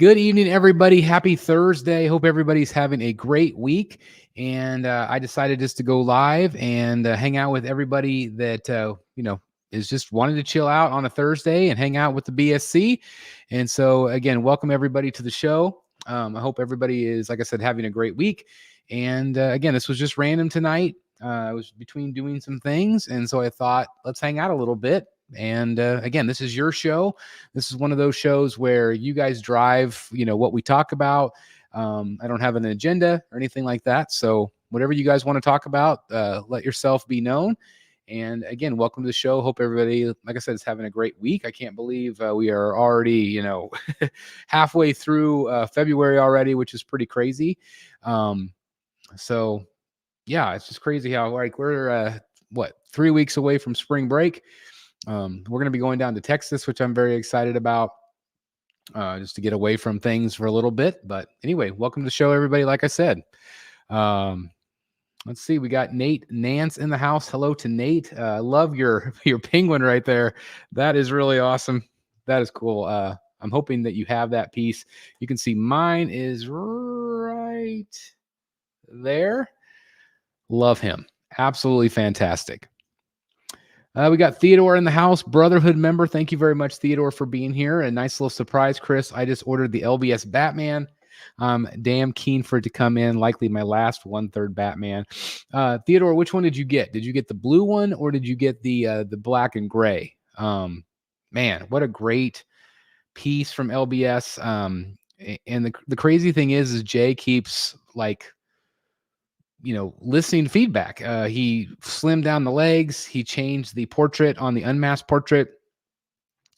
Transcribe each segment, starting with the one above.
Good evening, everybody. Happy Thursday. Hope everybody's having a great week. And I decided just to go live and hang out with everybody that, is just wanting to chill out on a Thursday and hang out with the BSC. And so, again, welcome everybody to the show. I hope everybody is, like I said, having a great week. And again, this was just random tonight. I was between doing some things. And so I thought, let's hang out a little bit. And again, this is your show. This is one of those shows where you guys drive, what we talk about. I don't have an agenda or anything like that. So whatever you guys want to talk about, let yourself be known. And again, welcome to the show. Hope everybody, like I said, is having a great week. I can't believe we are already, halfway through February already, which is pretty crazy. So yeah, it's just crazy how we're 3 weeks away from spring break. We're going to be going down to Texas, which I'm very excited about, just to get away from things for a little bit. But anyway, welcome to the show, everybody. Like I said, let's see. We got Nate Nance in the house. Hello to Nate. I love your penguin right there. That is really awesome. That is cool. I'm hoping that you have that piece. You can see mine is right there. Love him. Absolutely fantastic. We got Theodore in the house, Brotherhood member. Thank you very much, Theodore, for being here. A nice little surprise, Chris. I just ordered the LBS Batman. Damn keen for it to come in. Likely my last 1/3 Batman. Theodore, which one did you get? Did you get the blue one or did you get the black and gray? Man, what a great piece from LBS. And the crazy thing is Jay keeps listening to feedback. He slimmed down the legs. He changed the portrait on the unmasked portrait,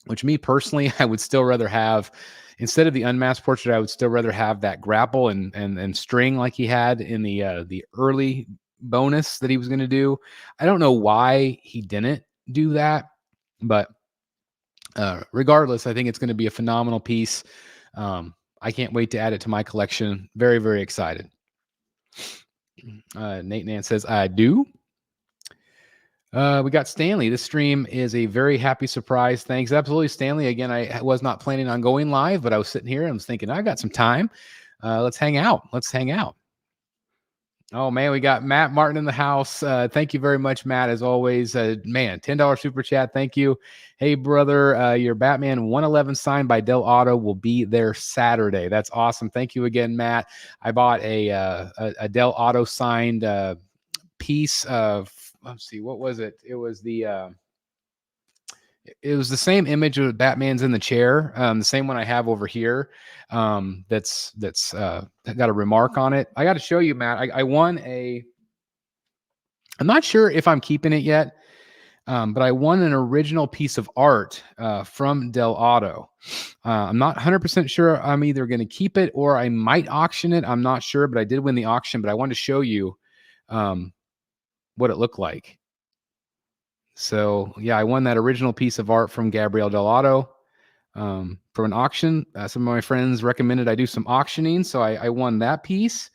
which me personally, I would still rather have, instead of the unmasked portrait, I would still rather have that grapple and string like he had in the early bonus that he was going to do. I don't know why he didn't do that, but regardless, I think it's going to be a phenomenal piece. I can't wait to add it to my collection. Very, very excited. Nate Nan says, I do. We got Stanley. This stream is a very happy surprise. Thanks. Absolutely, Stanley. Again, I was not planning on going live, but I was sitting here and I was thinking, I got some time. Let's hang out. Oh, man, we got Matt Martin in the house. Thank you very much, Matt, as always. Man, $10 super chat. Thank you. Hey, brother, your Batman 111 signed by Del Auto will be there Saturday. That's awesome. Thank you again, Matt. I bought a Del Auto signed piece of, let's see, what was it? It was the same image of Batman's in the chair, the same one I have over here. That's got a remark on it. I got to show you, Matt. I won I'm not sure if I'm keeping it yet, but I won an original piece of art from Del Auto. I'm not 100% sure. I'm either going to keep it or I might auction it. I'm not sure, but I did win the auction. But I wanted to show you what it looked like. So yeah, I won that original piece of art from Gabriel Del Auto from an auction. Some of my friends recommended I do some auctioning, so I won that piece.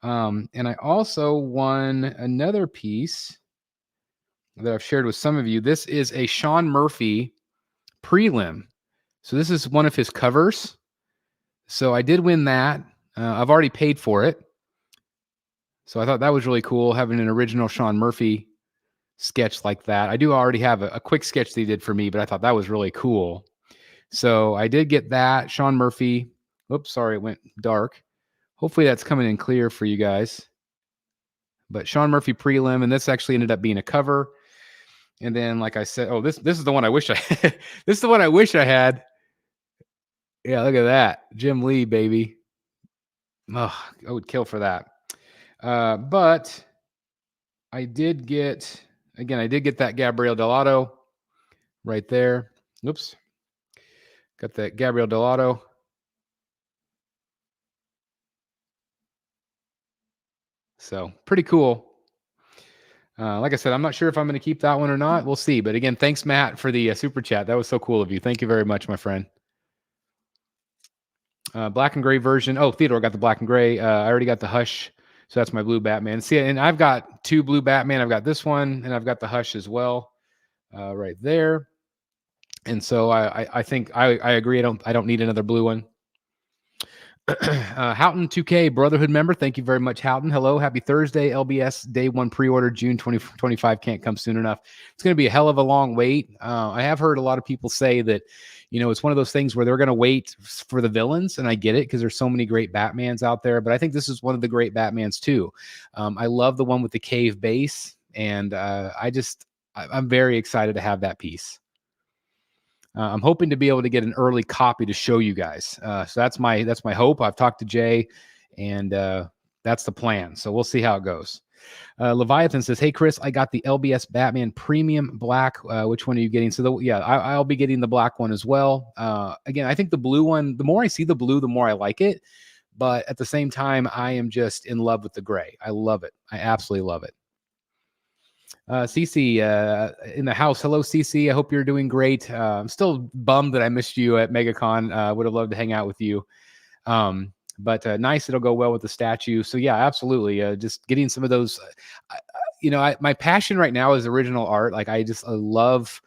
And I also won another piece that I've shared with some of you. This is a Sean Murphy prelim. So this is one of his covers. So I did win that. I've already paid for it. So I thought that was really cool, having an original Sean Murphy sketch like that. I do already have a quick sketch that he did for me, but I thought that was really cool. So I did get that Sean Murphy. Oops, sorry, it went dark. Hopefully that's coming in clear for you guys. But Sean Murphy prelim, and this actually ended up being a cover. And then, like I said, this is the one I wish I this is the one I wish I had. Yeah, look at that. Jim Lee, baby. Oh, I would kill for that. But I did get that Gabriel Del Auto right there. Oops. Got that Gabriel Del Auto. So pretty cool. Like I said, I'm not sure if I'm going to keep that one or not. We'll see. But again, thanks, Matt, for the super chat. That was so cool of you. Thank you very much, my friend. Black and gray version. Oh, Theodore got the black and gray. I already got the Hush. So that's my blue Batman. See, and I've got two blue Batman. I've got this one, and I've got the Hush as well, right there. And so I think I agree. I don't need another blue one. Houghton 2K Brotherhood member. Thank you very much, Houghton. Hello. Happy Thursday. LBS Day 1 pre-order, June 2025. Can't come soon enough. It's going to be a hell of a long wait. I have heard a lot of people say that, it's one of those things where they're going to wait for the villains. And I get it because there's so many great Batmans out there. But I think this is one of the great Batmans too. I love the one with the cave base. And I'm very excited to have that piece. I'm hoping to be able to get an early copy to show you guys. So that's my hope. I've talked to Jay, and that's the plan. So we'll see how it goes. Leviathan says, "Hey Chris, I got the LBS Batman Premium Black. Which one are you getting?" So I'll be getting the black one as well. Again, I think the blue one. The more I see the blue, the more I like it. But at the same time, I am just in love with the gray. I love it. I absolutely love it. Cece in the house. Hello, Cece. I hope you're doing great. I'm still bummed that I missed you at MegaCon. Would have loved to hang out with you. But nice. It'll go well with the statue. So yeah, absolutely. Just getting some of those. My passion right now is original art. Like I love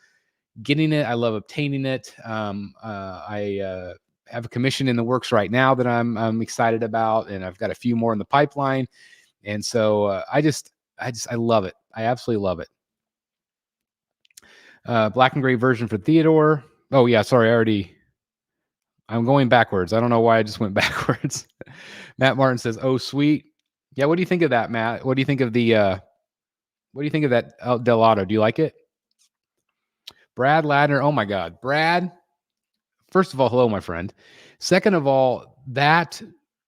getting it. I love obtaining it. I have a commission in the works right now that I'm excited about, and I've got a few more in the pipeline. And so I love it. I absolutely love it. Black and gray version for Theodore. Oh yeah, sorry, I'm going backwards. I don't know why I just went backwards. Matt Martin says, "Oh sweet." Yeah, what do you think of that, Matt? What do you think of that Delado? Do you like it? Brad Ladner. Oh my God, Brad. First of all, hello, my friend. Second of all, that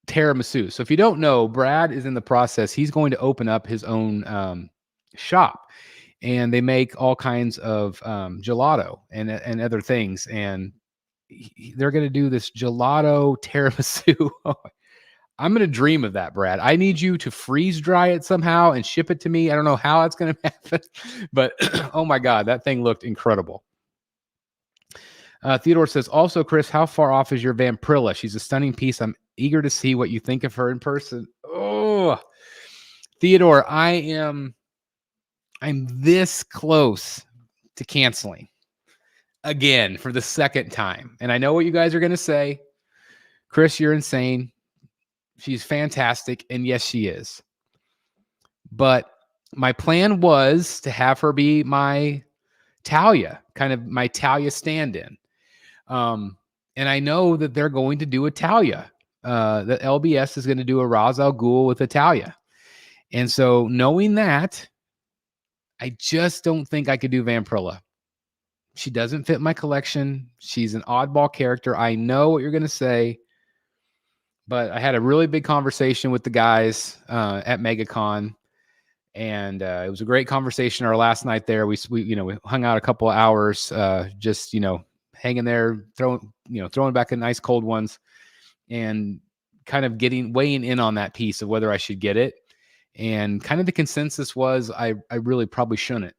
tiramisu. So if you don't know, Brad is in the process. He's going to open up his own shop. And they make all kinds of gelato and other things. And they're going to do this gelato tiramisu. I'm going to dream of that, Brad. I need you to freeze dry it somehow and ship it to me. I don't know how it's going to happen, but oh my God, that thing looked incredible. Theodore says, also, Chris, how far off is your Vampirilla? She's a stunning piece. I'm eager to see what you think of her in person. Oh, Theodore, I'm this close to canceling again for the second time. And I know what you guys are going to say. Chris, you're insane. She's fantastic. And yes, she is. But my plan was to have her be my Talia, kind of my Talia stand-in. And I know that they're going to do a Talia. That LBS is going to do a Ra's al Ghul with a Talia. And so knowing that, I just don't think I could do Vampirilla. She doesn't fit my collection. She's an oddball character. I know what you're going to say, but I had a really big conversation with the guys at MegaCon, and it was a great conversation. Our last night there, we hung out a couple of hours, just hanging there, throwing back in nice cold ones, and kind of weighing in on that piece of whether I should get it. And kind of the consensus was I really probably shouldn't.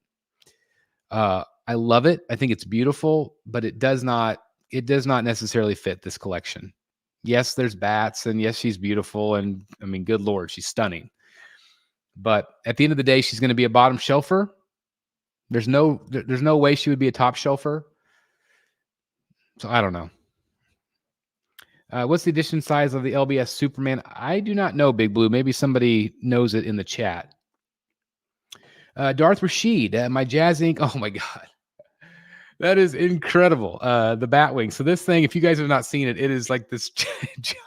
I love it. I think it's beautiful, but it does not necessarily fit this collection. Yes, there's bats, and yes, she's beautiful, and I mean, good Lord, she's stunning. But at the end of the day, she's going to be a bottom shelfer. There's no way she would be a top shelfer. So I don't know. What's the edition size of the LBS Superman? I do not know, Big Blue. Maybe somebody knows it in the chat. Darth Rashid, my Jazz Inc. Oh my God. That is incredible. The Batwing. So this thing, if you guys have not seen it, it is like this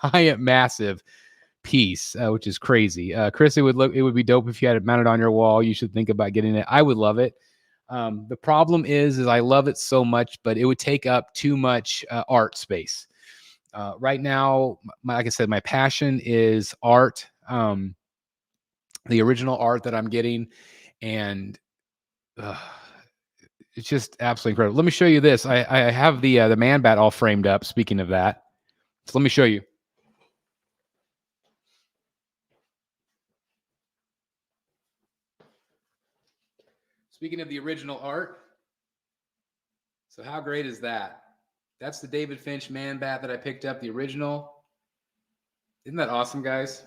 giant, massive piece, which is crazy. Chris, it would be dope if you had it mounted on your wall. You should think about getting it. I would love it. The problem is I love it so much, but it would take up too much art space. Right now, like I said, my passion is art, the original art that I'm getting, and it's just absolutely incredible. Let me show you this. I have the Man Bat all framed up. Speaking of that, so let me show you. Speaking of the original art, so how great is that? That's the David Finch Man Bat that I picked up, the original. Isn't that awesome, guys?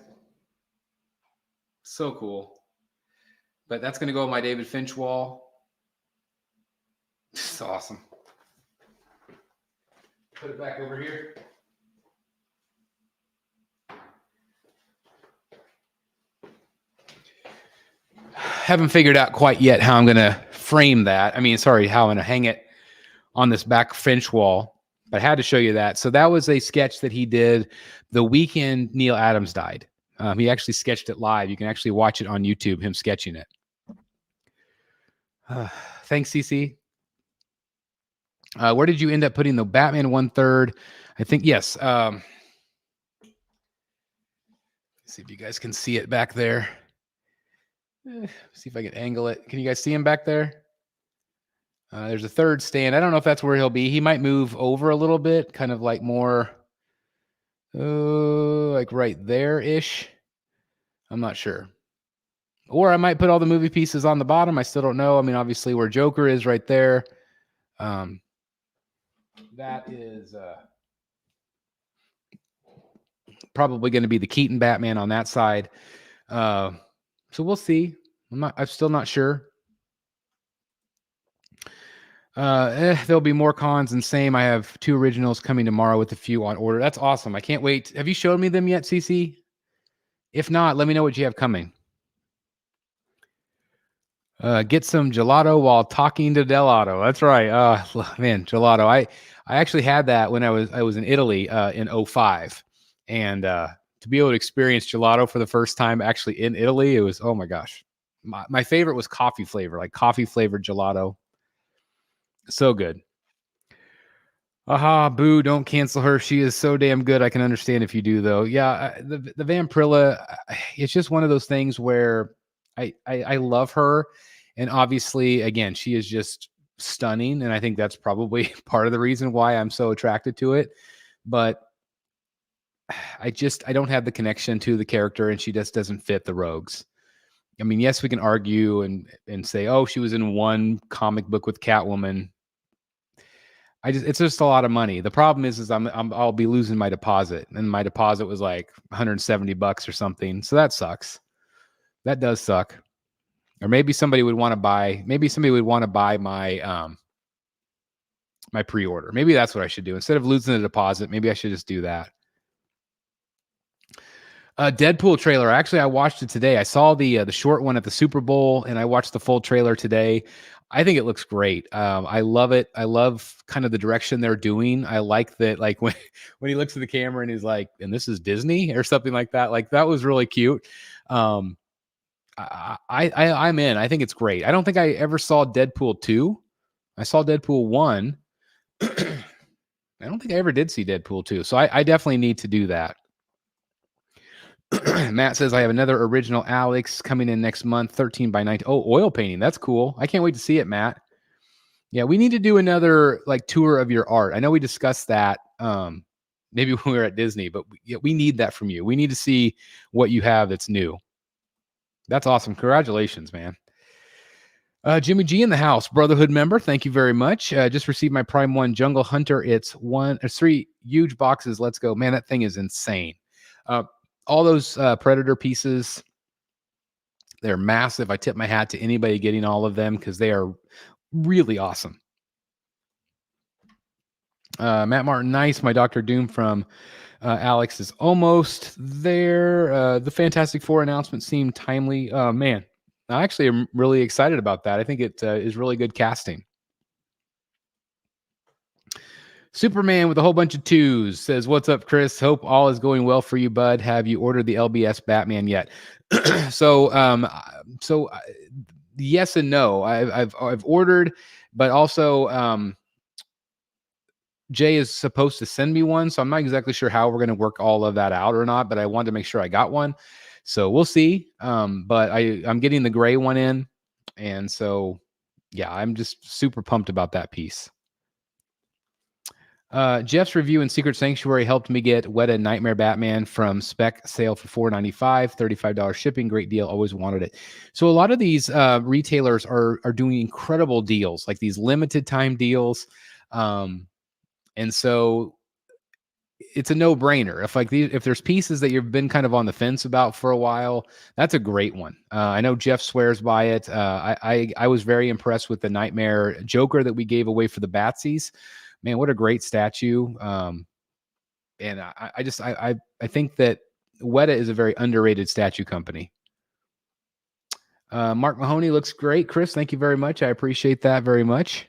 So cool. But that's going to go on my David Finch wall. It's awesome. Put it back over here. haven't figured out quite yet how I'm going to frame that. I mean, sorry, how I'm going to hang it on this back French wall, but I had to show you that. So that was a sketch that he did the weekend Neil Adams died. He actually sketched it live. You can actually watch it on YouTube, him sketching it. Thanks, CC. Where did you end up putting the Batman 1/3? I think, yes. See if you guys can see it back there. See if I can angle it. Can you guys see him back there? There's a third stand. I don't know if that's where he'll be. He might move over a little bit, kind of like more, like right there-ish. I'm not sure. Or I might put all the movie pieces on the bottom. I still don't know. I mean, obviously where Joker is right there. That is probably going to be the Keaton Batman on that side. So we'll see. I'm still not sure. There'll be more cons and same. I have 2 originals coming tomorrow with a few on order. That's awesome. I can't wait. Have you showed me them yet, CC? If not, let me know what you have coming. Get some gelato while talking to Delato. That's right. Man, gelato. I actually had that when I was in Italy in 2005. And to be able to experience gelato for the first time actually in Italy, it was, oh my gosh. My favorite was coffee flavor, like coffee flavored gelato. So good. Aha, boo, don't cancel her. She is so damn good. I can understand if you do, though. Yeah, the Vampirilla, it's just one of those things where I love her. And obviously, again, she is just stunning. And I think that's probably part of the reason why I'm so attracted to it. But I don't have the connection to the character, and she just doesn't fit the rogues. I mean, yes, we can argue and say, oh, she was in one comic book with Catwoman. It's just a lot of money. The problem is I'll be losing my deposit, and my deposit was like $170 or something. So that sucks. That does suck. Or maybe somebody would want to buy. Maybe somebody would want to buy my my pre-order. Maybe that's what I should do instead of losing the deposit. Maybe I should just do that. Deadpool trailer. Actually, I watched it today. I saw the short one at the Super Bowl, and I watched the full trailer today. I think it looks great. I love it. I love kind of the direction they're doing. I like that, like when he looks at the camera and he's like, "And this is Disney" or something like that. Like that was really cute. I'm in. I think it's great. I don't think I ever saw Deadpool 2. I saw Deadpool 1. I don't think I ever did see Deadpool 2. So I definitely need to do that. Matt says, I have another original Alex coming in next month, 13 by 19. Oh, oil painting. That's cool. I can't wait to see it, Matt. Yeah, we need to do another like tour of your art. I know we discussed that maybe when we were at Disney, but we need that from you. We need to see what you have that's new. That's awesome. Congratulations, man. Jimmy G in the house, Brotherhood member. Thank you very much. Just received my Prime 1 Jungle Hunter. It's 3 huge boxes. Let's go. Man, that thing is insane. All those Predator pieces, they're massive. I tip my hat to anybody getting all of them because they are really awesome. Matt Martin, nice. My Dr. Doom from Alex is almost there. The Fantastic Four announcement seemed timely. Man, I actually am really excited about that. I think it is really good casting. Superman with a whole bunch of 2s says, what's up, Chris? Hope all is going well for you, bud. Have you ordered the LBS Batman yet? So yes and no. I've ordered, but also Jay is supposed to send me one. So I'm not exactly sure how we're going to work all of that out or not, but I wanted to make sure I got one. So we'll see. But I'm getting the gray one in. And so, yeah, I'm just super pumped about that piece. Jeff's review in Secret Sanctuary helped me get Weta Nightmare Batman from spec sale for $4.95, $35 shipping. Great deal. Always wanted it. So a lot of these retailers are doing incredible deals, like these limited time deals. And so it's a no-brainer. If there's pieces that you've been kind of on the fence about for a while, that's a great one. I know Jeff swears by it. I was very impressed with the Nightmare Joker that we gave away for the Batsies. Man, what a great statue. And I think that Weta is a very underrated statue company. Mark Mahoney looks great. Chris, thank you very much. I appreciate that very much.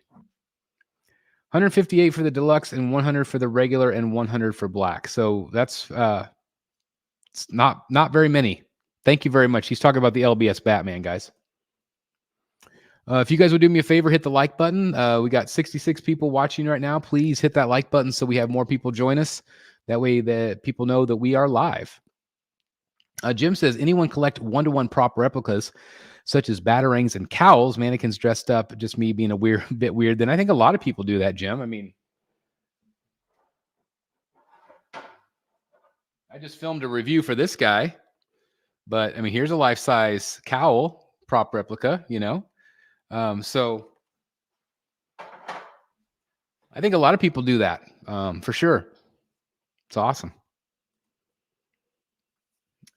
158 for the deluxe and 100 for the regular and 100 for black. So that's it's not very many. Thank you very much. He's talking about the LBS Batman, guys. If you guys would do me a favor, hit the like button. We got 66 people watching right now. Please hit that like button so we have more people join us. That way that people know that we are live. Jim says, anyone collect one-to-one prop replicas such as batarangs and cowls, mannequins dressed up, just me being a bit weird? Then I think a lot of people do that, Jim. I mean, I just filmed a review for this guy, but I mean, here's a life-size cowl prop replica, you know? So I think a lot of people do that, for sure. It's awesome.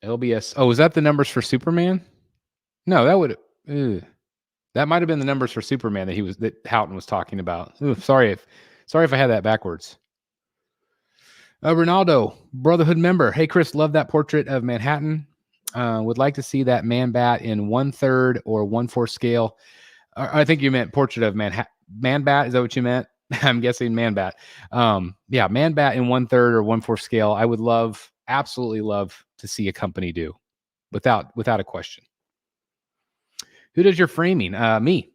LBS. Oh, is that the numbers for Superman? No, that might have been the numbers for Superman that Houghton was talking about. Ooh, sorry if I had that backwards. Ronaldo, Brotherhood member. Hey, Chris, love that portrait of Manhattan. Would like to see that man bat in 1/3 or 1/4 scale. I think you meant portrait of man bat. Is that what you meant? I'm guessing man bat. Yeah, man bat in 1/3 or 1/4 scale. I would absolutely love to see a company do, without a question. Who does your framing? Me.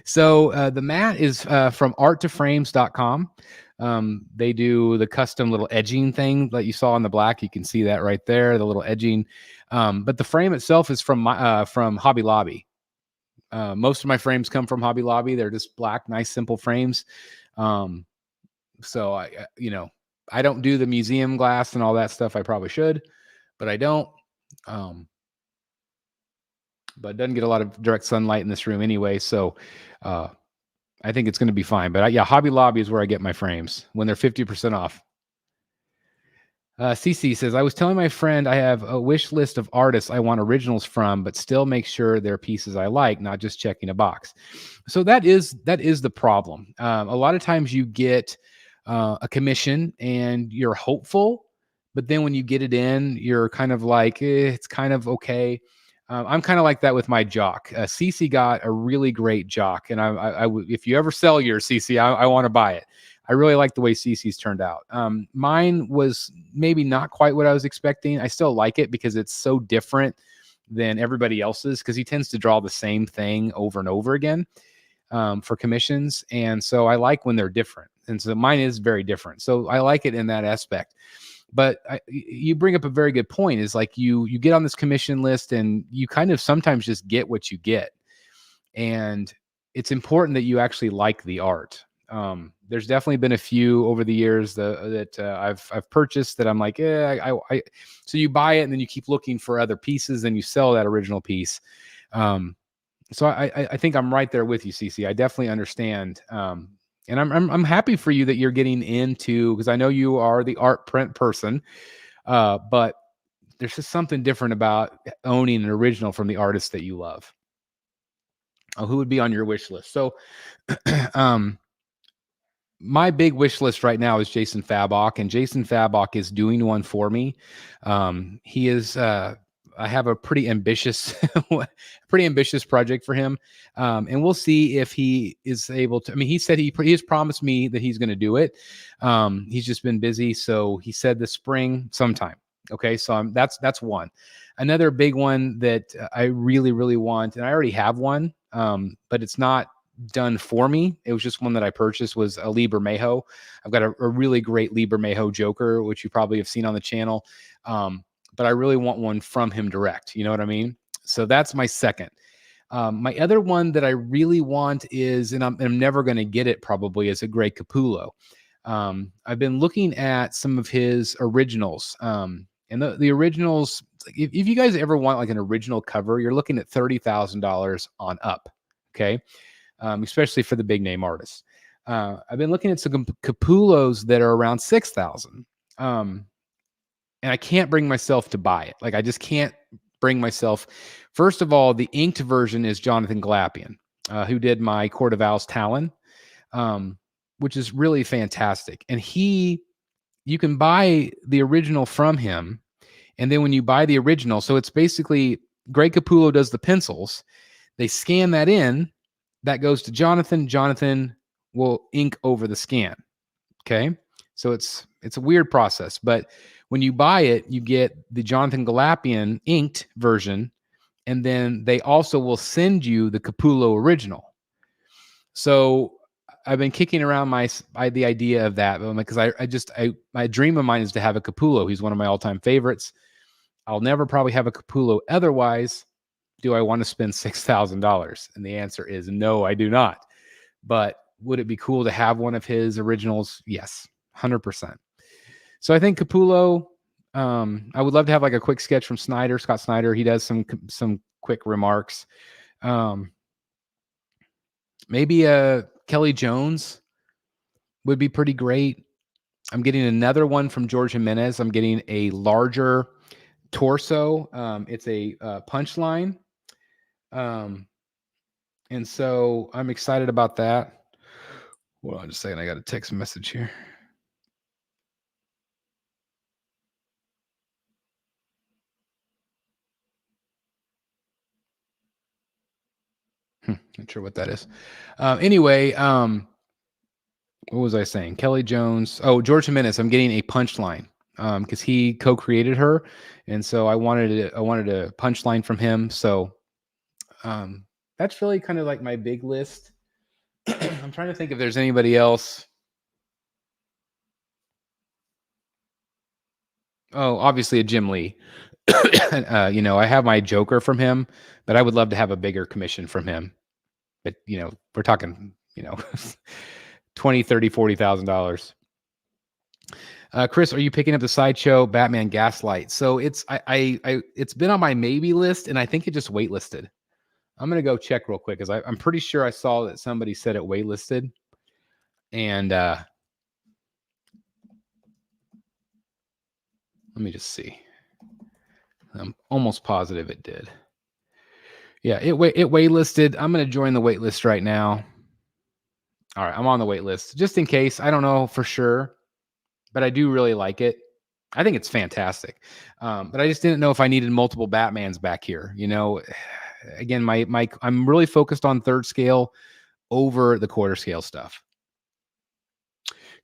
So the mat is from arttoframes.com. They do the custom little edging thing that you saw in the black. You can see that right there, the little edging. But the frame itself is from Hobby Lobby. Most of my frames come from Hobby Lobby. They're just black, nice, simple frames. So I don't do the museum glass and all that stuff. I probably should, but I don't. But it doesn't get a lot of direct sunlight in this room anyway. So I think it's going to be fine. But yeah, Hobby Lobby is where I get my frames when they're 50% off. CC says, I was telling my friend I have a wish list of artists I want originals from, but still make sure they're pieces I like, not just checking a box. So that is the problem. A lot of times you get a commission and you're hopeful, but then when you get it in, you're kind of like, it's kind of okay. I'm kind of like that with my jock. CC got a really great jock, and I if you ever sell your CC, I want to buy it. I really like the way CC's turned out. Mine was maybe not quite what I was expecting. I still like it because it's so different than everybody else's, because he tends to draw the same thing over and over again for commissions. And so I like when they're different. And so mine is very different. So I like it in that aspect. But you bring up a very good point, is like you get on this commission list and you kind of sometimes just get what you get. And it's important that you actually like the art. There's definitely been a few over the years that I've purchased that I'm like, so you buy it and then you keep looking for other pieces and you sell that original piece. So I think I'm right there with you, CC. I definitely understand. And I'm happy for you that you're getting into, because I know you are the art print person, but there's just something different about owning an original from the artist that you love. Oh, who would be on your wish list? So, my big wish list right now is Jason Fabok, and Jason Fabok is doing one for me. He is, I have a pretty ambitious project for him. And we'll see if he is able to. I mean, he said he has promised me that he's going to do it. He's just been busy. So he said the spring sometime. Okay. So that's one. Another big one that I really, really want, and I already have one, but it's not done for me. It was just one that I purchased, was a Lee Bermejo. I've got a really great Lee Bermejo Joker, which you probably have seen on the channel. But I really want one from him direct. You know what I mean? So that's my second. My other one that I really want is, and I'm never going to get it probably, is a Grey Capullo. I've been looking at some of his originals. And the originals, if you guys ever want like an original cover, you're looking at $30,000 on up. Okay. Especially for the big name artists. I've been looking at some Capullos that are around 6,000. And I can't bring myself to buy it. Like, I just can't bring myself. First of all, the inked version is Jonathan Glapian, who did my Court of Owls Talon, which is really fantastic. And you can buy the original from him. And then when you buy the original, so it's basically Greg Capullo does the pencils. They scan that in. That goes to Jonathan. Jonathan will ink over the scan. Okay. So it's a weird process, but when you buy it, you get the Jonathan Galapian inked version, and then they also will send you the Capullo original. So I've been kicking around the idea of that because my dream of mine is to have a Capullo. He's one of my all-time favorites. I'll never probably have a Capullo otherwise. Do I want to spend $6,000? And the answer is no, I do not. But would it be cool to have one of his originals? Yes, 100%. So I think Capullo, I would love to have like a quick sketch from Scott Snyder. He does some quick remarks. Maybe Kelly Jones would be pretty great. I'm getting another one from George Jimenez. I'm getting a larger torso. It's a punchline. And so I'm excited about that. Hold on just a second. I got a text message here. Not sure what that is. Anyway, what was I saying? Kelly Jones. Oh, George Jimenez. I'm getting a punchline because he co-created her, and so I wanted a punchline from him. So that's really kind of like my big list. I'm trying to think if there's anybody else. Oh, obviously a Jim Lee. I have my Joker from him, but I would love to have a bigger commission from him. But we're talking, $20,000, $30,000, $40,000. Chris, are you picking up the Sideshow Batman Gaslight? So it's it's been on my maybe list, and I think it just waitlisted. I'm gonna go check real quick because I'm pretty sure I saw that somebody said it waitlisted, and let me just see. I'm almost positive it did. Yeah, it waitlisted. I'm gonna join the waitlist right now. All right, I'm on the waitlist just in case. I don't know for sure, but I do really like it. I think it's fantastic. But I just didn't know if I needed multiple Batmans back here. Again, I'm really focused on third scale over the quarter scale stuff.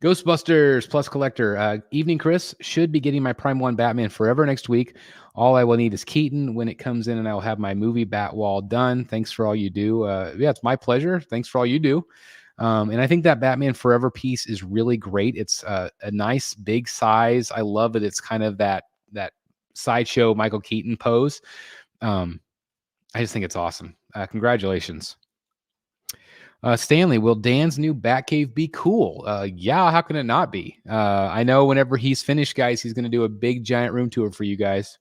Ghostbusters Plus Collector. Evening, Chris. Should be getting my Prime 1 Batman Forever next week. All I will need is Keaton when it comes in, and I will have my movie Bat Wall done. Thanks for all you do. Yeah, it's my pleasure. Thanks for all you do. And I think that Batman Forever piece is really great. It's a nice big size. I love that it's kind of that sideshow Michael Keaton pose. I just think it's awesome. Congratulations. Stanley, will Dan's new Batcave be cool? Yeah, how can it not be? I know whenever he's finished, guys, he's going to do a big giant room tour for you guys.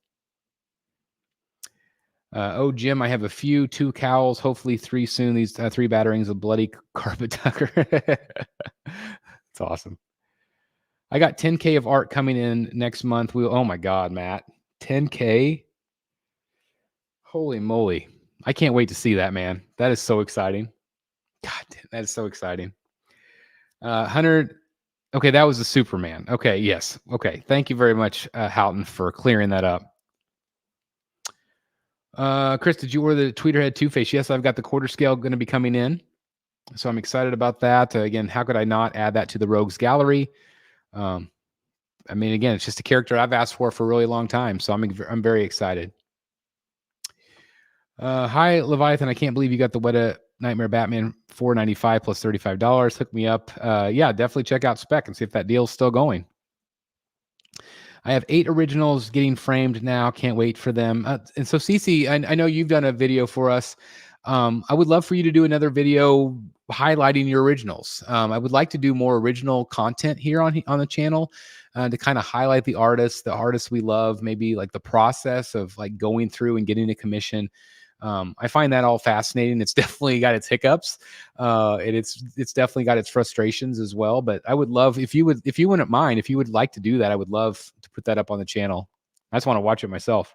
Oh, Jim, I have a few, 2 cowls, hopefully 3 soon. These 3 batterings of bloody carpet tucker. It's awesome. I got 10K of art coming in next month. Oh my God, Matt, 10K. Holy moly. I can't wait to see that, man. That is so exciting. God, that is so exciting. 100. Okay, that was the Superman. Okay, yes. Okay, thank you very much, Houghton, for clearing that up. Chris, did you order the Tweeterhead Two-Face? Yes, I've got the quarter scale going to be coming in, so I'm excited about that. Again, how could I not add that to the Rogues Gallery? I mean, again, it's just a character I've asked for a really long time, so I'm very excited. Hi, Leviathan. I can't believe you got the Weta Nightmare Batman $4.95 plus $35. Hook me up. Yeah, definitely check out Spec and see if that deal's still going. I have 8 originals getting framed now. Can't wait for them. And so, Cece, I know you've done a video for us. I would love for you to do another video highlighting your originals. I would like to do more original content here on the channel to kind of highlight the artists we love, maybe like the process of like going through and getting a commission. I find that all fascinating. It's definitely got its hiccups, and it's definitely got its frustrations as well. But I would love if you wouldn't mind, if you would like to do that, I would love to put that up on the channel. I just want to watch it myself.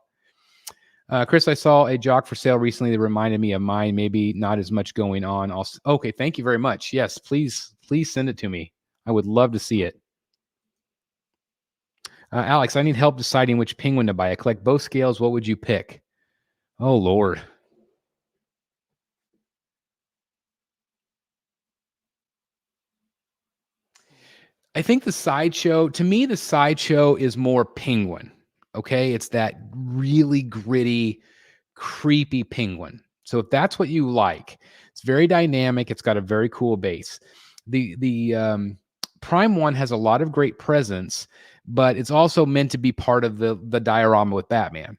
Chris, I saw a jock for sale recently that reminded me of mine. Maybe not as much going on. Also, okay, thank you very much. Yes, please send it to me. I would love to see it. Alex, I need help deciding which penguin to buy. I collect both scales. What would you pick? Oh, Lord. I think the sideshow, to me, the sideshow is more penguin. Okay. It's that really gritty, creepy penguin. So if that's what you like, it's very dynamic. It's got a very cool base. The Prime One has a lot of great presence, but it's also meant to be part of the diorama with Batman.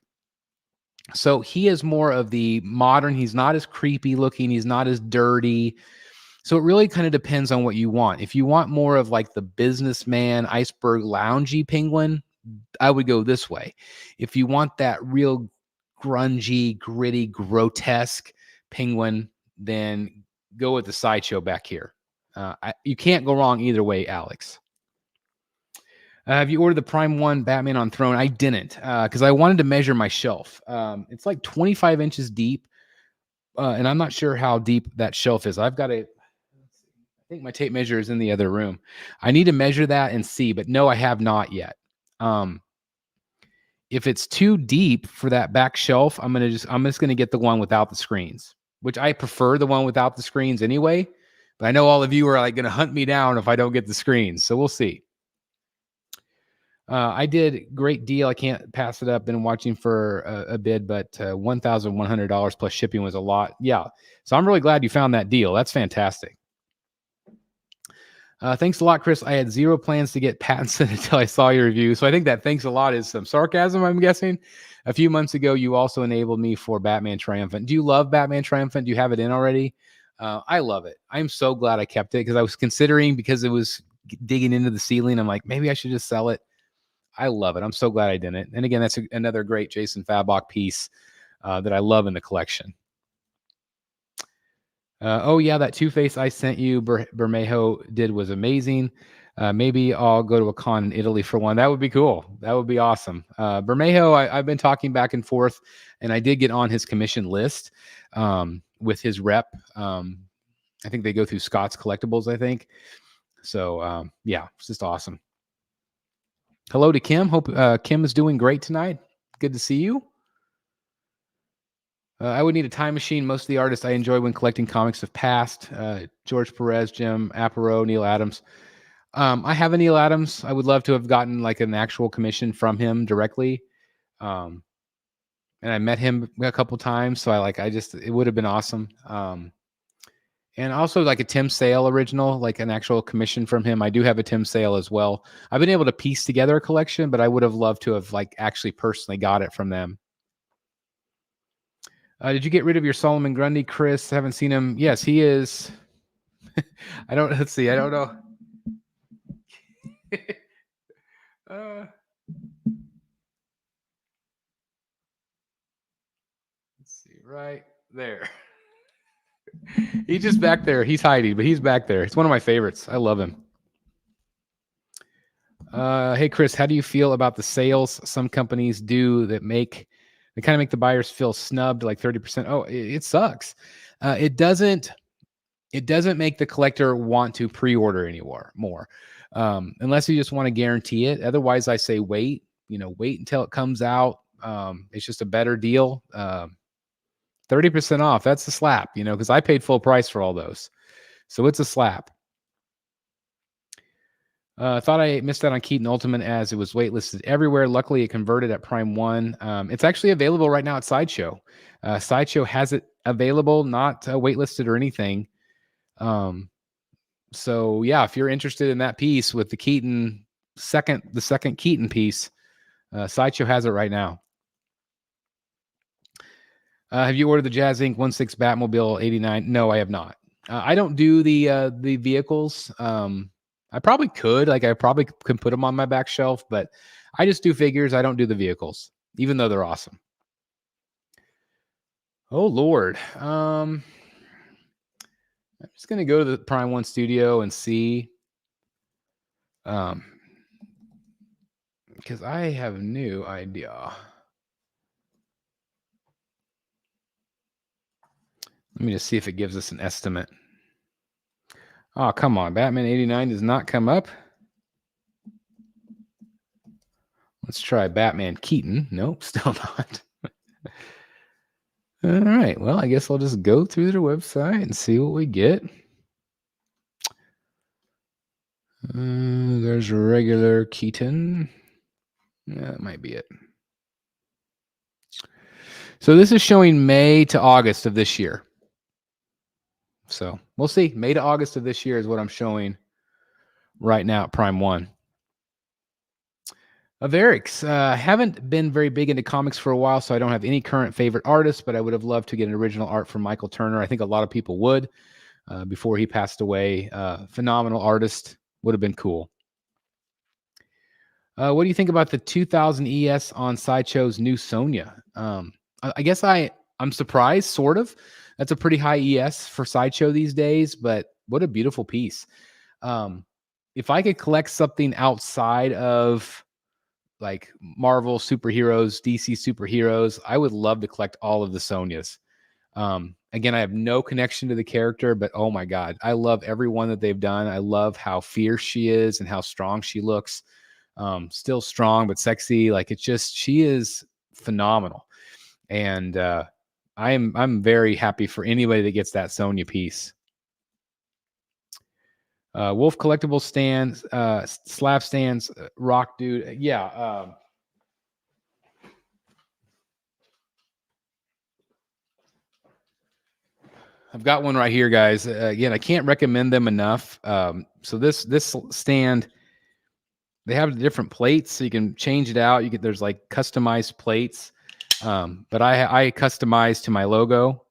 So he is more of the modern. He's not as creepy looking. He's not as dirty. So it really kind of depends on what you want. If you want more of like the businessman, iceberg loungy penguin, I would go this way. If you want that real grungy, gritty, grotesque penguin, then go with the sideshow back here. You can't go wrong either way, Alex. Have you ordered the Prime One Batman on Throne? I didn't because I wanted to measure my shelf. It's like 25 inches deep, and I'm not sure how deep that shelf is. I've got a I think my tape measure is in the other room. I need to measure that and see, but no, I have not yet. Um, if it's too deep for that back shelf, I'm just gonna get the one without the screens, which I prefer the one without the screens anyway. But I know all of you are like gonna hunt me down if I don't get the screens, so we'll see. I did great deal. I can't pass it up. Been watching for a bid, but $1,100 plus shipping was a lot. Yeah, so I'm really glad you found that deal. That's fantastic. Thanks a lot, Chris. I had zero plans to get Pattinson until I saw your review. So I think that thanks a lot is some sarcasm, I'm guessing. A few months ago, you also enabled me for Batman Triumphant. Do you love Batman Triumphant? Do you have it in already? I love it. I'm so glad I kept it because I was considering because it was digging into the ceiling. I'm like, maybe I should just sell it. I love it. I'm so glad I didn't. And again, that's another great Jason Fabok piece that I love in the collection. Oh yeah, that Two-Face I sent you, Bermejo did was amazing. Maybe I'll go to a con in Italy for one. That would be cool. That would be awesome. Bermejo, I've been talking back and forth, and I did get on his commission list with his rep. I think they go through Scott's Collectibles, I think. So yeah, it's just awesome. Hello to Kim. Hope Kim is doing great tonight. Good to see you. I would need a time machine. Most of the artists I enjoy when collecting comics have passed. George Perez, Jim Aparo, Neil Adams. I have a Neil Adams. I would love to have gotten like an actual commission from him directly. And I met him a couple times. So it would have been awesome. And also like a Tim Sale original, like an actual commission from him. I do have a Tim Sale as well. I've been able to piece together a collection, but I would have loved to have like actually personally got it from them. Did you get rid of your Solomon Grundy, Chris? I haven't seen him. Yes, he is. Let's see. I don't know. Let's see. Right there. He's just back there. He's hiding, but he's back there. It's one of my favorites. I love him. Hey, Chris, how do you feel about the sales some companies do that kind of make the buyers feel snubbed, like 30%? Oh, it sucks. It doesn't make the collector want to pre-order more, unless you just want to guarantee it. Otherwise, I say wait until it comes out. It's just a better deal. 30% off. That's a slap, because I paid full price for all those. So it's a slap. Thought I missed out on Keaton Ultimate as it was waitlisted everywhere. Luckily, it converted at Prime One. It's actually available right now at Sideshow. Sideshow has it available, not waitlisted or anything. So yeah, if you're interested in that piece with the Keaton the second Keaton piece, Sideshow has it right now. Have you ordered the Jazz Inc. 1/6 Batmobile 89? No, I have not. I don't do the vehicles. I probably could. Like, I probably can put them on my back shelf, but I just do figures. I don't do the vehicles, even though they're awesome. Oh, Lord. I'm just going to go to the Prime One studio and see. Because I have no idea. Let me just see if it gives us an estimate. Oh, come on. Batman 89 does not come up. Let's try Batman Keaton. Nope, still not. All right. Well, I guess I'll just go through their website and see what we get. There's a regular Keaton. Yeah, that might be it. So this is showing May to August of this year. So we'll see. May to August of this year is what I'm showing right now at Prime One. Of Eric's, haven't been very big into comics for a while, so I don't have any current favorite artists, but I would have loved to get an original art from Michael Turner. I think a lot of people would before he passed away. Phenomenal artist, would have been cool. What do you think about the 2000 ES on Sideshow's new Sonya? I guess I'm surprised, sort of. That's a pretty high ES for Sideshow these days, but what a beautiful piece. If I could collect something outside of like Marvel superheroes, DC superheroes, I would love to collect all of the Sonyas. Again, I have no connection to the character, but oh my God, I love every one that they've done. I love how fierce she is and how strong she looks. Still strong, but sexy. Like it's just, she is phenomenal. And I'm very happy for anybody that gets that Sonya piece. Wolf Collectible stands, slab stands, rock dude. Yeah. I've got one right here, guys. Again, I can't recommend them enough. So this stand, they have different plates, so you can change it out. There's like customized plates, but I customize to my logo,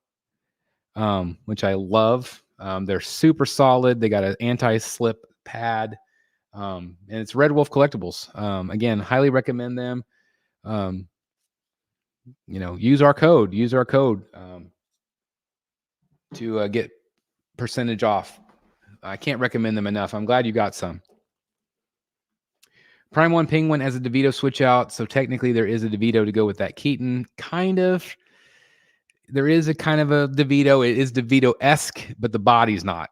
which I love. They're super solid. They got an anti-slip pad, and it's Red Wolf Collectibles. Again, highly recommend them. Use our code. To get percentage off. I can't recommend them enough. I'm glad you got some. Prime One Penguin has a DeVito switch out, so technically there is a DeVito to go with that Keaton. Kind of. There is a kind of a DeVito. It is DeVito-esque, but the body's not.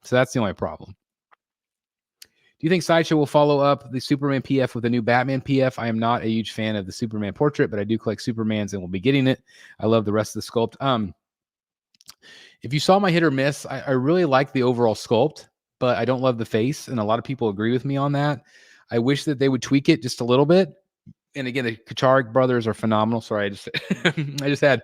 So that's the only problem. Do you think Sideshow will follow up the Superman PF with a new Batman PF? I am not a huge fan of the Superman portrait, but I do collect Supermans and will be getting it. I love the rest of the sculpt. If you saw my hit or miss, I really like the overall sculpt, but I don't love the face, and a lot of people agree with me on that. I wish that they would tweak it just a little bit. And again, the Kacharik brothers are phenomenal. Sorry, I just had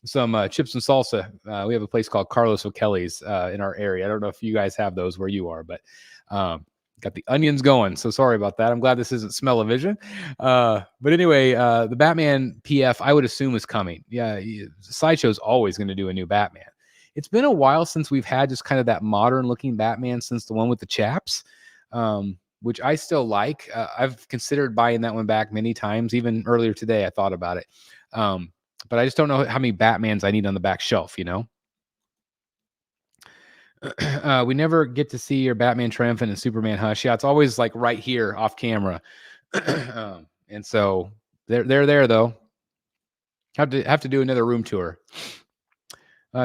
some chips and salsa. We have a place called Carlos O'Kelly's in our area. I don't know if you guys have those where you are, but got the onions going. So sorry about that. I'm glad this isn't smell-o-vision. But anyway, the Batman PF, I would assume, is coming. Yeah, Sideshow's always going to do a new Batman. It's been a while since we've had just kind of that modern-looking Batman since the one with the chaps, which I still like. I've considered buying that one back many times. Even earlier today, I thought about it. But I just don't know how many Batmans I need on the back shelf, We never get to see your Batman Triumphant and Superman Hush. Yeah, it's always like right here off camera. And so they're there though. Have to do another room tour.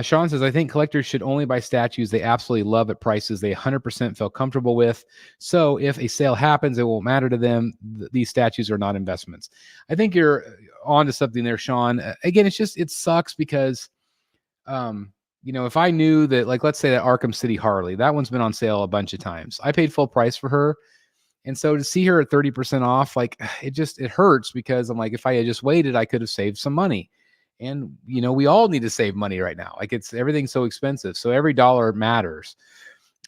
Sean says, I think collectors should only buy statues they absolutely love at prices they 100% feel comfortable with. So if a sale happens, it won't matter to them. These statues are not investments. I think you're onto something there, Sean. Again, it sucks because, if I knew that, like, let's say that Arkham City Harley, that one's been on sale a bunch of times. I paid full price for her. And so to see her at 30% off, like, it hurts because I'm like, if I had just waited, I could have saved some money. And, we all need to save money right now. Like everything's so expensive. So every dollar matters.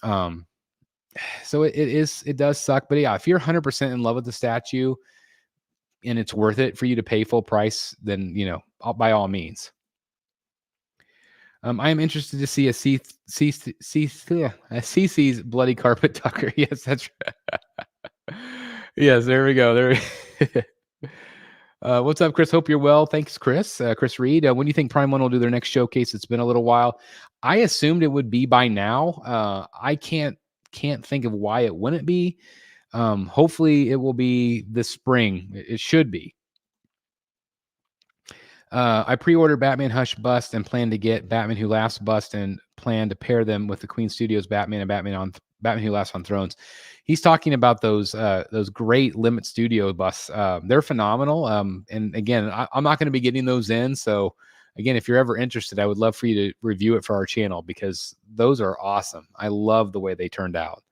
So it does suck. But yeah, if you're 100% in love with the statue and it's worth it for you to pay full price, then, by all means. I am interested to see a CC's bloody carpet tucker. Yes, that's right. Yes, there we go. What's up, Chris? Hope you're well. Thanks, Chris. Chris Reed. When do you think Prime One will do their next showcase? It's been a little while. I assumed it would be by now. I can't think of why it wouldn't be. Hopefully, it will be this spring. It should be. I pre-ordered Batman Hush Bust and plan to get Batman Who Laughs Bust and plan to pair them with the Queen Studios Batman and Batman Who Laughs on Thrones. He's talking about those great Limit Studio busts. They're phenomenal. And again, I'm not going to be getting those in, so again, if you're ever interested, I would love for you to review it for our channel because those are awesome. I love the way they turned out.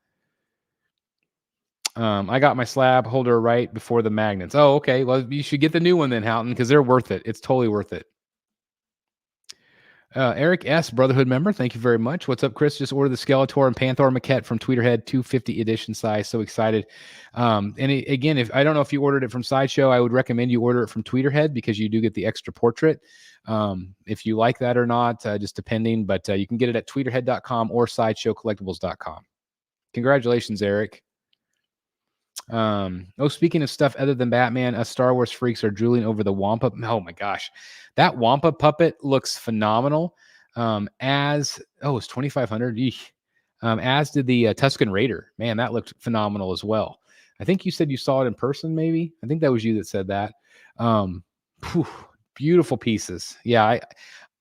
I got my slab holder right before the magnets. Oh, okay. Well, you should get the new one then, Houghton, because they're worth it. It's totally worth it. Eric S., Brotherhood member, thank you very much. What's up, Chris? Just ordered the Skeletor and Panther maquette from Tweeterhead, 250 edition size. So excited. Again, if I don't know if you ordered it from Sideshow, I would recommend you order it from Tweeterhead because you do get the extra portrait. If you like that or not, just depending. But you can get it at tweeterhead.com or sideshowcollectibles.com. Congratulations, Eric. Speaking of stuff other than Batman, us Star Wars freaks are drooling over the Wampa. Oh my gosh, that Wampa puppet looks phenomenal. It's 2,500. As did the Tusken Raider. Man, that looked phenomenal as well. I think you said you saw it in person. Maybe I think that was you that said that. Beautiful pieces. Yeah,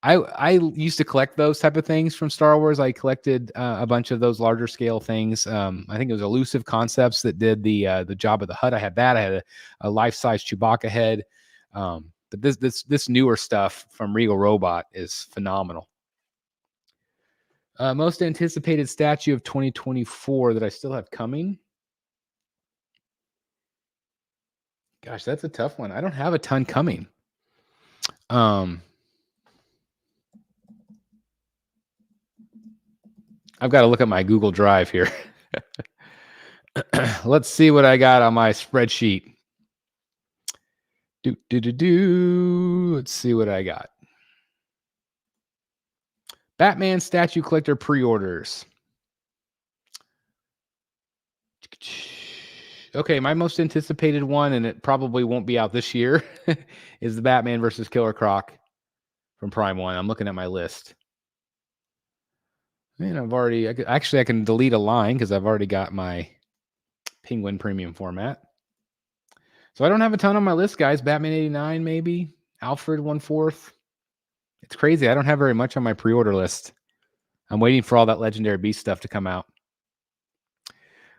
I used to collect those type of things from Star Wars. I collected a bunch of those larger scale things. I think it was Elusive Concepts that did the Jabba the Hutt. I had that. I had a life size Chewbacca head. But this newer stuff from Regal Robot is phenomenal. Most anticipated statue of 2024 that I still have coming. Gosh, that's a tough one. I don't have a ton coming. I've got to look at my Google Drive here. Let's see what I got on my spreadsheet. Let's see what I got. Batman statue collector pre-orders. Okay, my most anticipated one, and it probably won't be out this year, is the Batman versus Killer Croc from Prime 1. I'm looking at my list. And I can delete a line because I've already got my Penguin premium format. So I don't have a ton on my list, guys. Batman 89, maybe. Alfred 1/4. It's crazy. I don't have very much on my pre-order list. I'm waiting for all that Legendary Beast stuff to come out.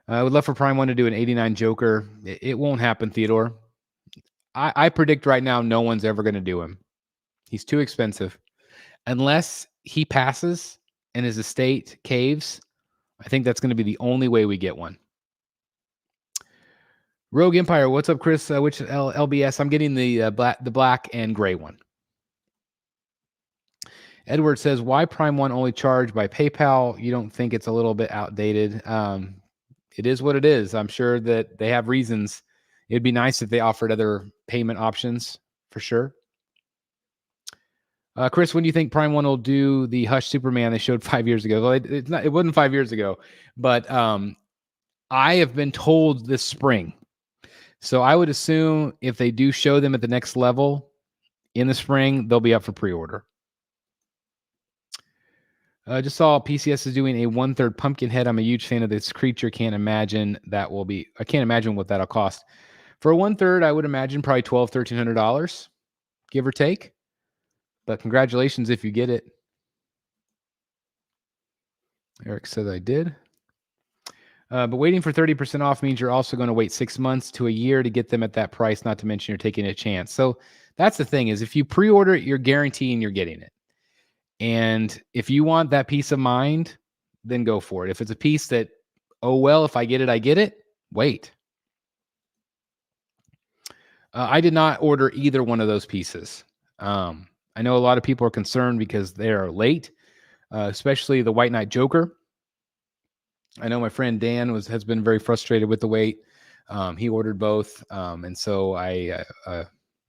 I would love for Prime 1 to do an 89 Joker. It won't happen, Theodore. I predict right now no one's ever going to do him. He's too expensive. Unless he passes and his estate caves, I think that's going to be the only way we get one. Rogue Empire, what's up, Chris? Which LBS? I'm getting the black and gray one. Edward says, why Prime 1 only charged by PayPal? You don't think it's a little bit outdated? It is what it is. I'm sure that they have reasons. It'd be nice if they offered other payment options for sure. Chris, when do you think Prime 1 will do the Hush Superman they showed 5 years ago? Well, it wasn't 5 years ago, but I have been told this spring. So I would assume if they do show them at the next level in the spring, they'll be up for pre-order. Just saw PCS is doing a 1/3 pumpkin head. I'm a huge fan of this creature. I can't imagine what that'll cost. For a 1/3, I would imagine probably $1,200, $1,300, give or take. But congratulations if you get it. Eric said I did. But waiting for 30% off means you're also going to wait 6 months to a year to get them at that price, not to mention you're taking a chance. So that's the thing is if you pre-order it, you're guaranteeing you're getting it. And if you want that peace of mind, then go for it. If it's a piece that, oh, well, if I get it, wait. I did not order either one of those pieces. I know a lot of people are concerned because they are late, especially the White Knight Joker. I know my friend Dan has been very frustrated with the wait. He ordered both. And so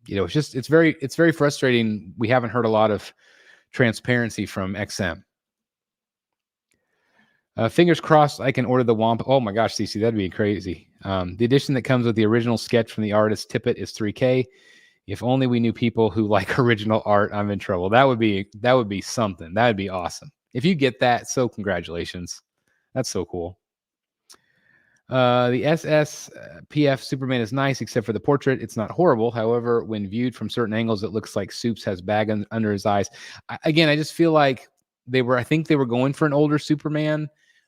it's very frustrating. We haven't heard a lot of transparency from XM. Fingers crossed I can order the Wampa. Oh my gosh, CC, that'd be crazy. The edition that comes with the original sketch from the artist Tippett is $3,000. If only we knew people who like original art, I'm in trouble. That would be something. That would be awesome. If you get that, so congratulations. That's so cool. The SSPF Superman is nice, except for the portrait. It's not horrible. However, when viewed from certain angles, it looks like Soups has bag under his eyes. I just feel like I think they were going for an older Superman,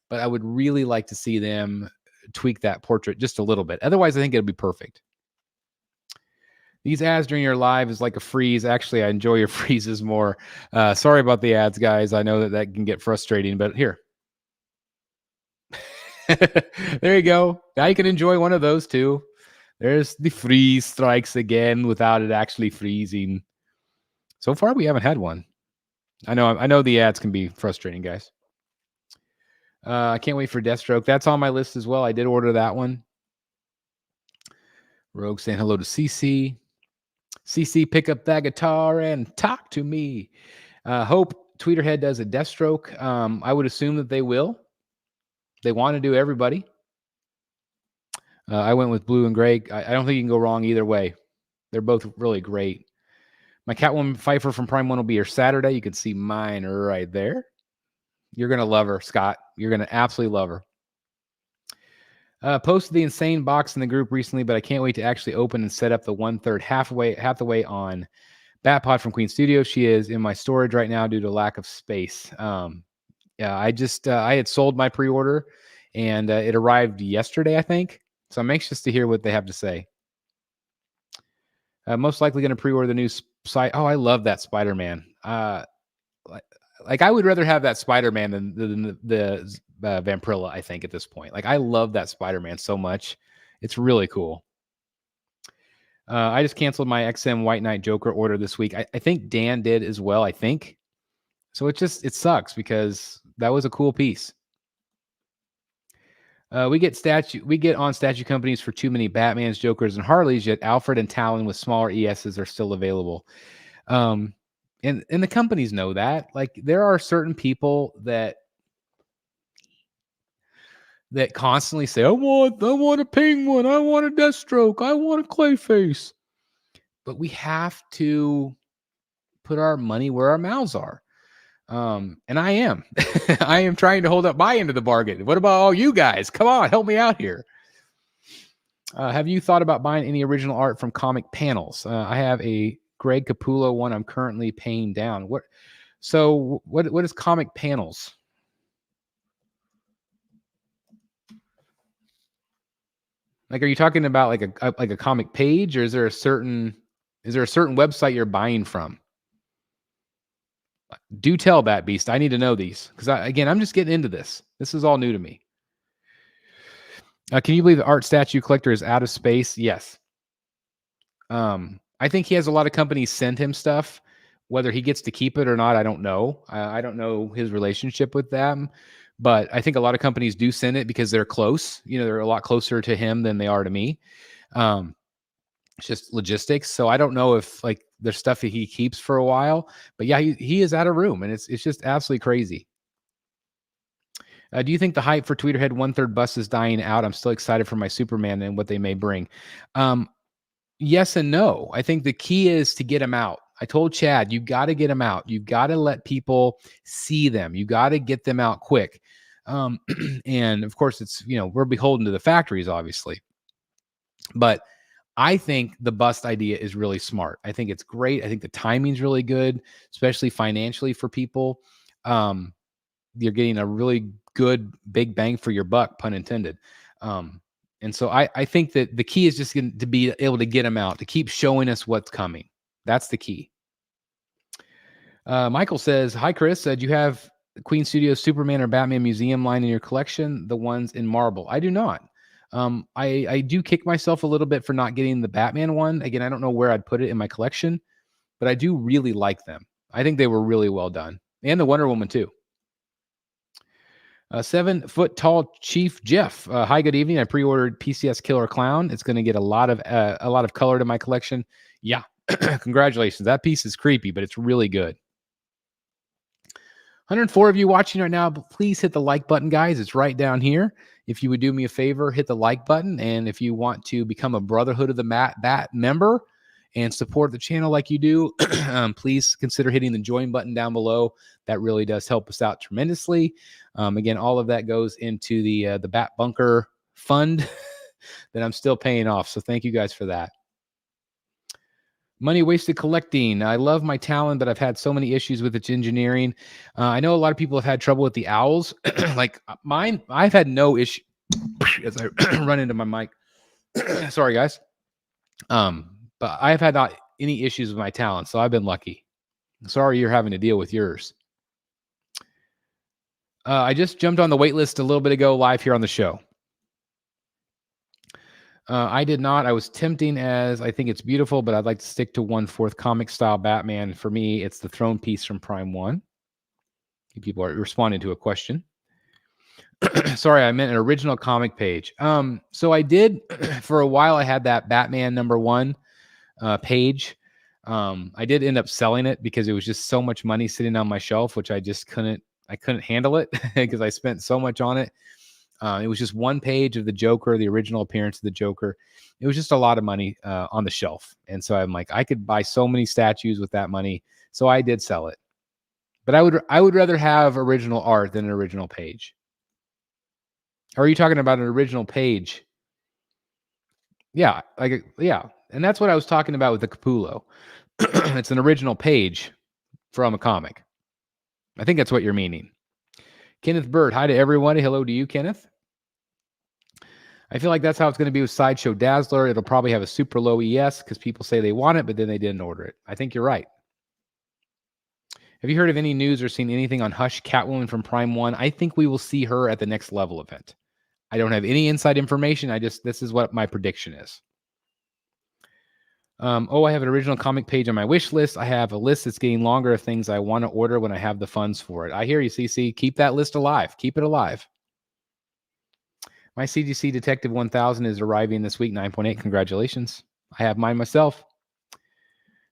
but I would really like to see them tweak that portrait just a little bit. Otherwise, I think it'll be perfect. These ads during your live is like a freeze. Actually, I enjoy your freezes more. Sorry about the ads, guys. I know that can get frustrating, but here. There you go. Now you can enjoy one of those too. There's the freeze strikes again without it actually freezing. So far, we haven't had one. I know the ads can be frustrating, guys. I can't wait for Deathstroke. That's on my list as well. I did order that one. Rogue saying hello to CC. CC, pick up that guitar and talk to me. Hope Tweeterhead does a Deathstroke. I would assume that they will. They want to do everybody. I went with blue and gray. I don't think you can go wrong either way. They're both really great. My Catwoman Pfeiffer from Prime 1 will be here Saturday. You can see mine right there. You're going to love her, Scott. You're going to absolutely love her. Posted the insane box in the group recently, but I can't wait to actually open and set up the 1/3 half the way on Batpod from Queen Studio. She is in my storage right now due to lack of space. Yeah, I had sold my pre-order and it arrived yesterday, I think. So I'm anxious to hear what they have to say. Most likely going to pre-order the new site. Oh, I love that Spider-Man. Like I would rather have that Spider-Man than the Vampirilla, I think, at this point. Like I love that Spider-Man so much. It's really cool. I just canceled my XM White Knight Joker order this week. I think Dan did as well, I think. So it sucks because that was a cool piece. We get on statue companies for too many Batmans, Jokers, and Harleys, yet Alfred and Talon with smaller ESs are still available. And the companies know that. Like there are certain people that constantly say, I want a Penguin, I want a Deathstroke, I want a Clayface. But we have to put our money where our mouths are. And I am. I am trying to hold up my end of the bargain. What about all you guys? Come on, help me out here. Have you thought about buying any original art from comic panels? I have a Greg Capullo one I'm currently paying down. What is comic panels? Like, are you talking about like a comic page, or is there a certain website you're buying from? Do tell, Bat Beast. I need to know these because I'm just getting into this. This is all new to me. Can you believe the art statue collector is out of space? Yes. I think he has a lot of companies send him stuff. Whether he gets to keep it or not, I don't know. I don't know his relationship with them, but I think a lot of companies do send it because they're close. You know, they're a lot closer to him than they are to me. It's just logistics. So I don't know if like there's stuff that he keeps for a while, but yeah, he is out of room, and it's just absolutely crazy. Do you think the hype for Tweeterhead 1/3 bust is dying out? I'm still excited for my Superman and what they may bring. Yes and no. I think the key is to get them out. I told Chad, you got to get them out. You got to let people see them. You got to get them out quick. And of course, it's, we're beholden to the factories, obviously. But I think the bust idea is really smart. I think it's great. I think the timing's really good, especially financially for people. You're getting a really good big bang for your buck, pun intended. And so I think that the key is just to be able to get them out, to keep showing us what's coming. That's the key. Michael says, hi, Chris. Do you have Queen Studios Superman or Batman Museum line in your collection? The ones in marble. I do not. I do kick myself a little bit for not getting the Batman one. Again, I don't know where I'd put it in my collection, but I do really like them. I think they were really well done. And the Wonder Woman too. 7-foot tall Chief Jeff. Hi, good evening. I pre-ordered PCS Killer Clown. It's going to get a lot of color to my collection. Yeah, congratulations. That piece is creepy, but it's really good. 104 of you watching right now, please hit the like button, guys. It's right down here. If you would do me a favor, hit the like button. And if you want to become a Brotherhood of the Bat member and support the channel like you do, please consider hitting the join button down below. That really does help us out tremendously. Again, all of that goes into the Bat Bunker fund that I'm still paying off. So thank you guys for that. Money wasted collecting. I love my Talon, but I've had so many issues with its engineering. I know a lot of people have had trouble with the owls. Like mine, I've had no issue as I run into my mic. Sorry, guys. But I've had not any issues with my talent, so I've been lucky. Sorry you're having to deal with yours. I just jumped on the wait list a little bit ago, live here on the show. I did not. I was tempting as I think it's beautiful, but I'd like to stick to 1/4 comic style Batman. For me, it's the throne piece from Prime 1. People are responding to a question. Sorry, I meant an original comic page. So I did for a while. I had that Batman #1 page. I did end up selling it because it was just so much money sitting on my shelf, which I just couldn't handle it because I spent so much on it. It was just one page of the Joker, the original appearance of the Joker. It was just a lot of money on the shelf. And so I'm like, I could buy so many statues with that money. So I did sell it. But I would rather have original art than an original page. Or are you talking about an original page? Yeah, yeah. And that's what I was talking about with the Capullo. It's an original page from a comic. I think that's what you're meaning. Kenneth Bird, hi to everyone. Hello to you, Kenneth. I feel like that's how it's going to be with Sideshow Dazzler. It'll probably have a super low ES because people say they want it, but then they didn't order it. I think you're right. Have you heard of any news or seen anything on Hush Catwoman from Prime 1? I think we will see her at the next level event. I don't have any inside information. This is what my prediction is. I have an original comic page on my wish list. I have a list that's getting longer of things I want to order when I have the funds for it. I hear you, CC. Keep that list alive. Keep it alive. My CGC Detective 1000 is arriving this week, 9.8. Congratulations. I have mine myself.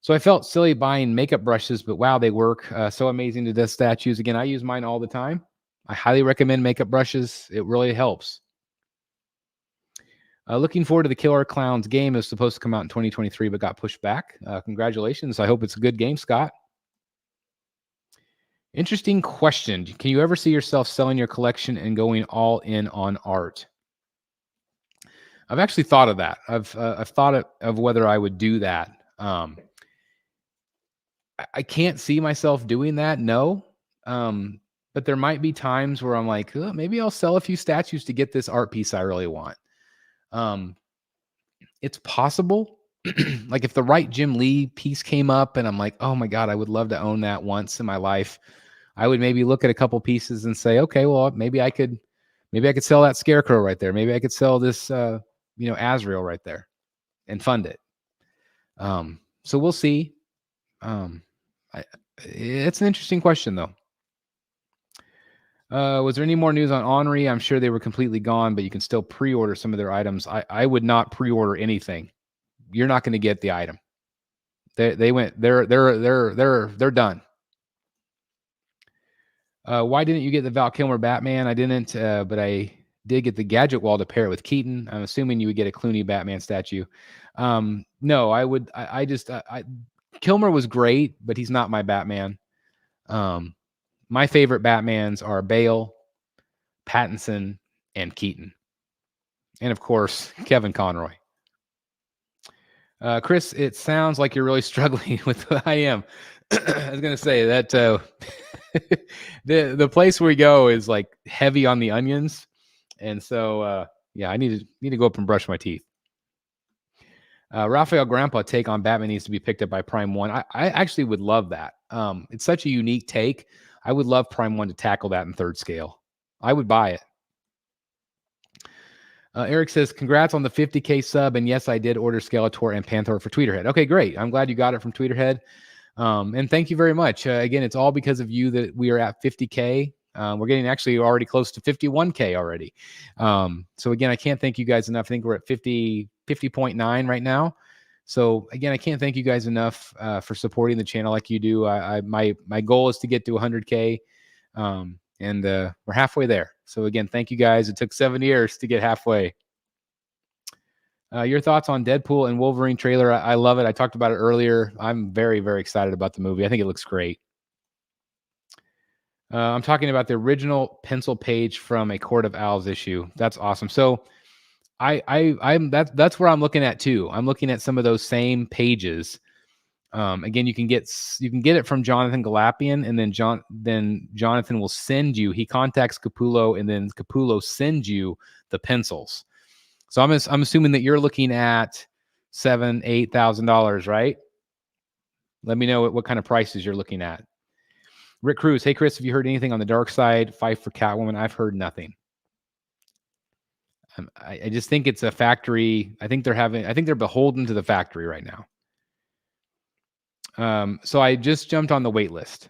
So I felt silly buying makeup brushes, but wow, they work. So amazing to dust statues. Again, I use mine all the time. I highly recommend makeup brushes. It really helps. Looking forward to the Killer Clowns game. It was supposed to come out in 2023, but got pushed back. Congratulations. I hope it's a good game, Scott. Interesting question. Can you ever see yourself selling your collection and going all in on art? I've actually thought of that. I've thought of whether I would do that. I can't see myself doing that. No. But there might be times where I'm like, oh, maybe I'll sell a few statues to get this art piece I really want. It's possible. Like if the right Jim Lee piece came up and I'm like, oh my God, I would love to own that once in my life. I would maybe look at a couple pieces and say, okay, well, maybe I could sell that Scarecrow right there. Maybe I could sell this, Azrael right there and fund it. So we'll see. It's an interesting question though. Was there any more news on Henri? I'm sure they were completely gone, but you can still pre-order some of their items. I would not pre-order anything. You're not going to get the item. They're done. Why didn't you get the Val Kilmer Batman? I didn't, but I did get the gadget wall to pair it with Keaton. I'm assuming you would get a Clooney Batman statue. No, I would. Kilmer was great, but he's not my Batman. My favorite Batmans are Bale, Pattinson, and Keaton. And of course, Kevin Conroy. Chris, it sounds like you're really struggling with what I am. I was going to say that the place where we go is like heavy on the onions. And so, I need to go up and brush my teeth. Raphael Grandpa take on Batman needs to be picked up by Prime 1. I actually would love that. It's such a unique take. I would love Prime 1 to tackle that in third scale. I would buy it. Eric says, congrats on the 50K sub. And yes, I did order Skeletor and Panther for Tweeterhead. Okay, great. I'm glad you got it from Tweeterhead. And thank you very much. Again, it's all because of you that we are at 50K. We're getting actually already close to 51K already. So again, I can't thank you guys enough. I think we're at 50.9 right now. So again, I can't thank you guys enough for supporting the channel like you do. My goal is to get to 100K, and we're halfway there. So again, thank you guys. It took 7 years to get halfway. Your thoughts on Deadpool and Wolverine trailer? I love it. I talked about it earlier. I'm very, very excited about the movie. I think it looks great. I'm talking about the original pencil page from a Court of Owls issue. That's awesome. So that's where I'm looking at too. I'm looking at some of those same pages. Again, you can get it from Jonathan Galapian, and then Jonathan will send you. He contacts Capullo, and then Capullo sends you the pencils. So I'm assuming that you're looking at $7,000, $8,000, right? Let me know what kind of prices you're looking at. Rick Cruz, hey Chris, have you heard anything on the dark side? Fight for Catwoman. I've heard nothing. I just think it's a factory. I think they're beholden to the factory right now. So I just jumped on the wait list.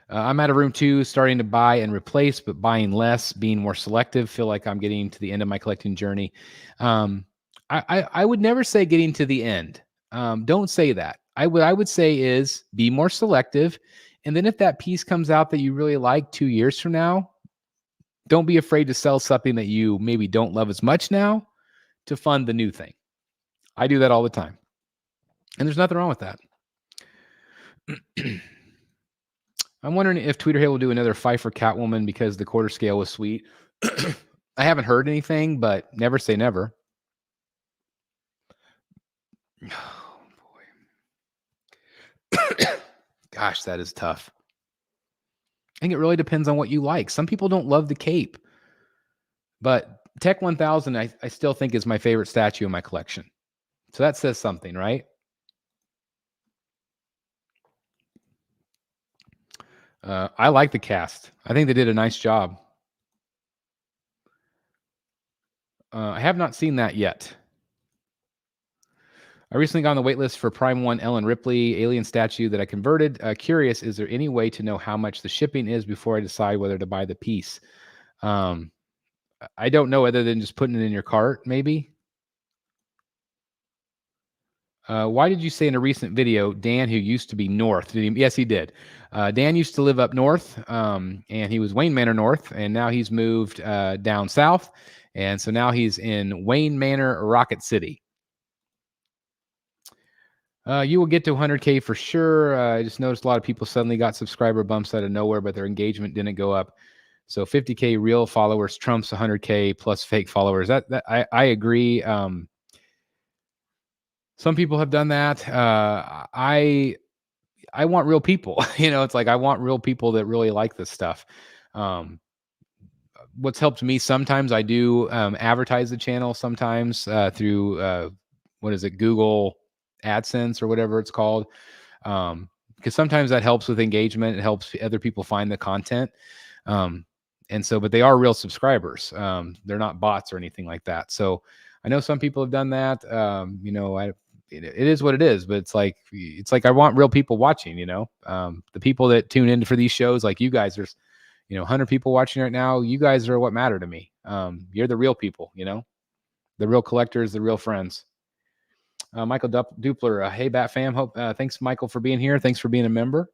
I'm out of room 2, starting to buy and replace, but buying less, being more selective. Feel like I'm getting to the end of my collecting journey. I would never say getting to the end. Don't say that. I would say is be more selective. And then if that piece comes out that you really like 2 years from now, don't be afraid to sell something that you maybe don't love as much now to fund the new thing. I do that all the time. And there's nothing wrong with that. I'm wondering if Tweeter Hill will do another fight for Catwoman because the quarter scale was sweet. I haven't heard anything, but never say never. Oh, boy. Gosh, that is tough. I think it really depends on what you like. Some people don't love the cape. But Tech 1000, I still think is my favorite statue in my collection. So that says something, right? I like the cast. I think they did a nice job. I have not seen that yet. I recently got on the wait list for Prime 1 Ellen Ripley alien statue that I converted. Curious, is there any way to know how much the shipping is before I decide whether to buy the piece? I don't know other than just putting it in your cart, maybe. Why did you say in a recent video, Dan, who used to be North? Yes, he did. Dan used to live up north, and he was Wayne Manor North, and now he's moved down south. And so now he's in Wayne Manor, Rocket City. You will get to 100K for sure. I just noticed a lot of people suddenly got subscriber bumps out of nowhere, but their engagement didn't go up. So 50K real followers trumps 100K plus fake followers. I agree. Some people have done that. I want real people. It's like I want real people that really like this stuff. What's helped me sometimes, I do advertise the channel sometimes through Google AdSense or whatever it's called. Because sometimes that helps with engagement. It helps other people find the content. But they are real subscribers. They're not bots or anything like that. So I know some people have done that. It is what it is, but it's like I want real people watching. The people that tune in for these shows, like you guys, there's 100 people watching right now. You guys are what matter to me. You're the real people. The real collectors, the real friends. Michael Dupler, hey Bat Fam, thanks Michael for being here. Thanks for being a member.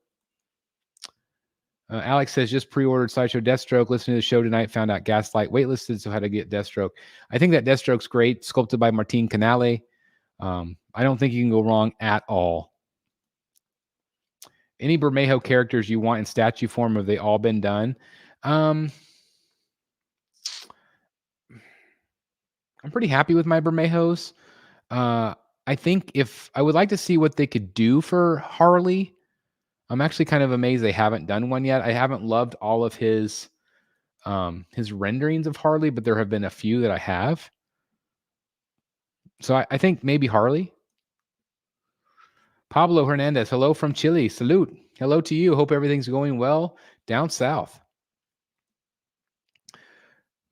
Alex says just pre-ordered Sideshow Deathstroke. Listening to the show tonight, found out Gaslight waitlisted, so how to get Deathstroke. I think that Deathstroke's great, sculpted by Martin Canale. I don't think you can go wrong at all. Any Bermejo characters you want in statue form, have they all been done? I'm pretty happy with my Bermejos. I think if I would like to see what they could do for Harley. I'm actually kind of amazed they haven't done one yet. I haven't loved all of his renderings of Harley, but there have been a few that I have. So I think maybe Harley. Pablo Hernandez, hello from Chile. Salute. Hello to you. Hope everything's going well down south.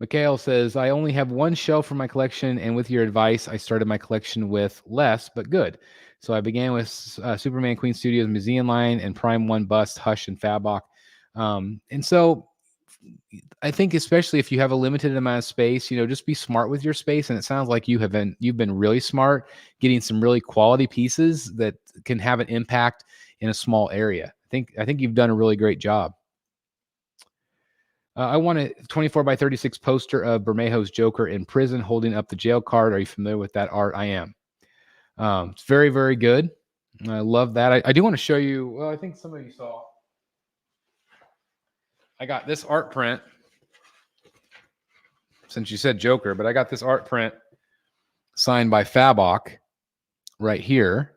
Mikhail says, I only have one shelf for my collection, and with your advice, I started my collection with less, but good. So I began with Superman Queen Studios Museum line and Prime 1 Bust, Hush, and Fabok. And so I think especially if you have a limited amount of space, just be smart with your space. And it sounds like you've been really smart getting some really quality pieces that can have an impact in a small area. I think you've done a really great job. I want a 24 by 36 poster of Bermejo's Joker in prison holding up the jail card. Are you familiar with that art? I am. It's very, very good. I love that. I do want to show you. Well, I think some of you saw. I got this art print. Since you said Joker, but I got this art print signed by Fabok right here.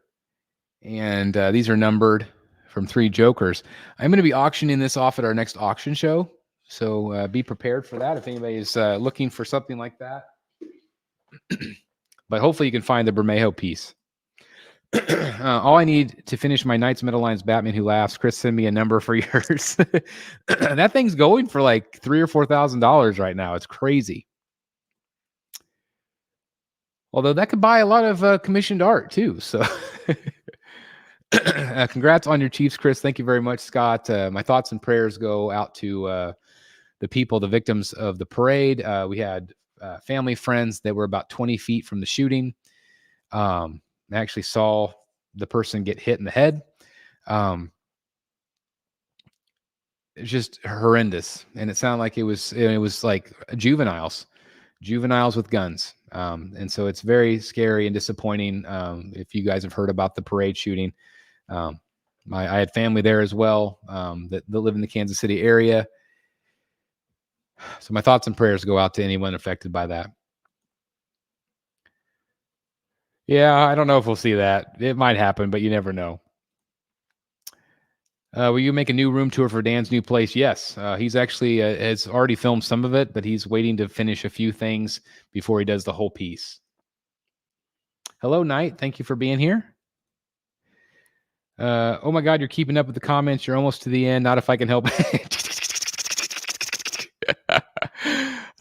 And these are numbered from 3 Jokers. I'm going to be auctioning this off at our next auction show. So be prepared for that if anybody's looking for something like that. But hopefully you can find the Bermejo piece. All I need to finish my Knights Metal Lines Batman Who Laughs. Chris, send me a number for yours. That thing's going for like $3,000 or $4,000 right now. It's crazy. Although that could buy a lot of commissioned art too. So congrats on your Chiefs, Chris. Thank you very much, Scott. My thoughts and prayers go out to the people, the victims of the parade. We had family, friends that were about 20 feet from the shooting. I actually saw the person get hit in the head. It's just horrendous. And it sounded like it was like juveniles with guns. And so it's very scary and disappointing. If you guys have heard about the parade shooting, I had family there as well, that live in the Kansas City area. So my thoughts and prayers go out to anyone affected by that. Yeah, I don't know if we'll see that. It might happen, but you never know. Will you make a new room tour for Dan's new place? Yes. He's actually has already filmed some of it, but he's waiting to finish a few things before he does the whole piece. Hello, Knight. Thank you for being here. Oh my God, you're keeping up with the comments. You're almost to the end. Not if I can help.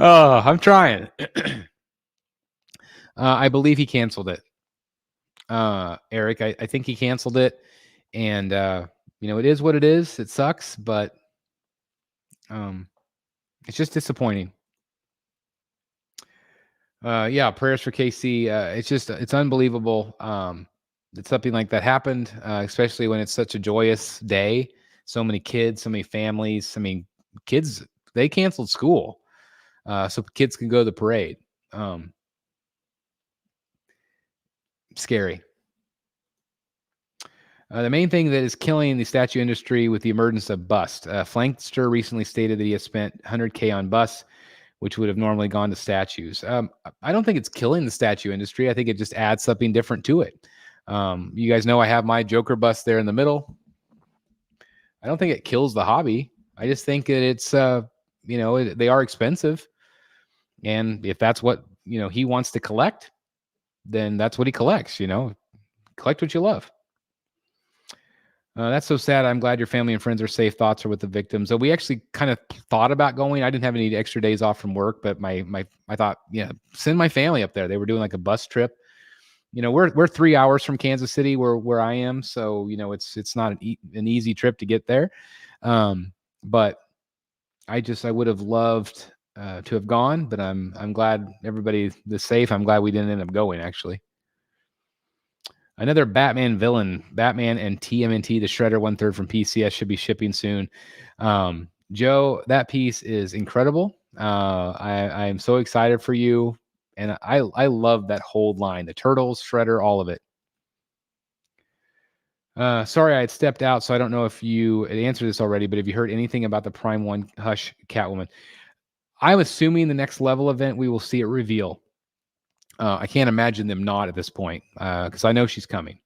Oh, I'm trying. I believe he canceled it. Eric, I think he canceled it. And, it is what it is. It sucks, but it's just disappointing. Yeah, prayers for KC. It's unbelievable that something like that happened, especially when it's such a joyous day. So many kids, so many families. I mean, kids, they canceled school so kids can go to the parade. Scary. The main thing that is killing the statue industry with the emergence of bust. Flankster recently stated that he has spent $100K on busts, which would have normally gone to statues. I don't think it's killing the statue industry. I think it just adds something different to it. You guys know I have my Joker bust there in the middle. I don't think it kills the hobby. I just think that it's, they are expensive. And if that's what, he wants to collect, then that's what he collects, collect what you love. That's so sad. I'm glad your family and friends are safe. Thoughts are with the victims. So we actually kind of thought about going. I didn't have any extra days off from work, but I thought, send my family up there. They were doing like a bus trip. We're 3 hours from Kansas City where I am. So, it's not an easy trip to get there. But I would have loved to have gone, but I'm glad everybody is safe. I'm glad we didn't end up going, actually. Another Batman villain, Batman and TMNT, the Shredder 1/3 from PCS should be shipping soon. Joe, that piece is incredible. I am so excited for you. And I love that whole line, the Turtles, Shredder, all of it. Sorry, I had stepped out, so I don't know if you had answered this already, but have you heard anything about the Prime 1 Hush Catwoman? I'm assuming the next level event, we will see it reveal. I can't imagine them not at this point, because I know she's coming.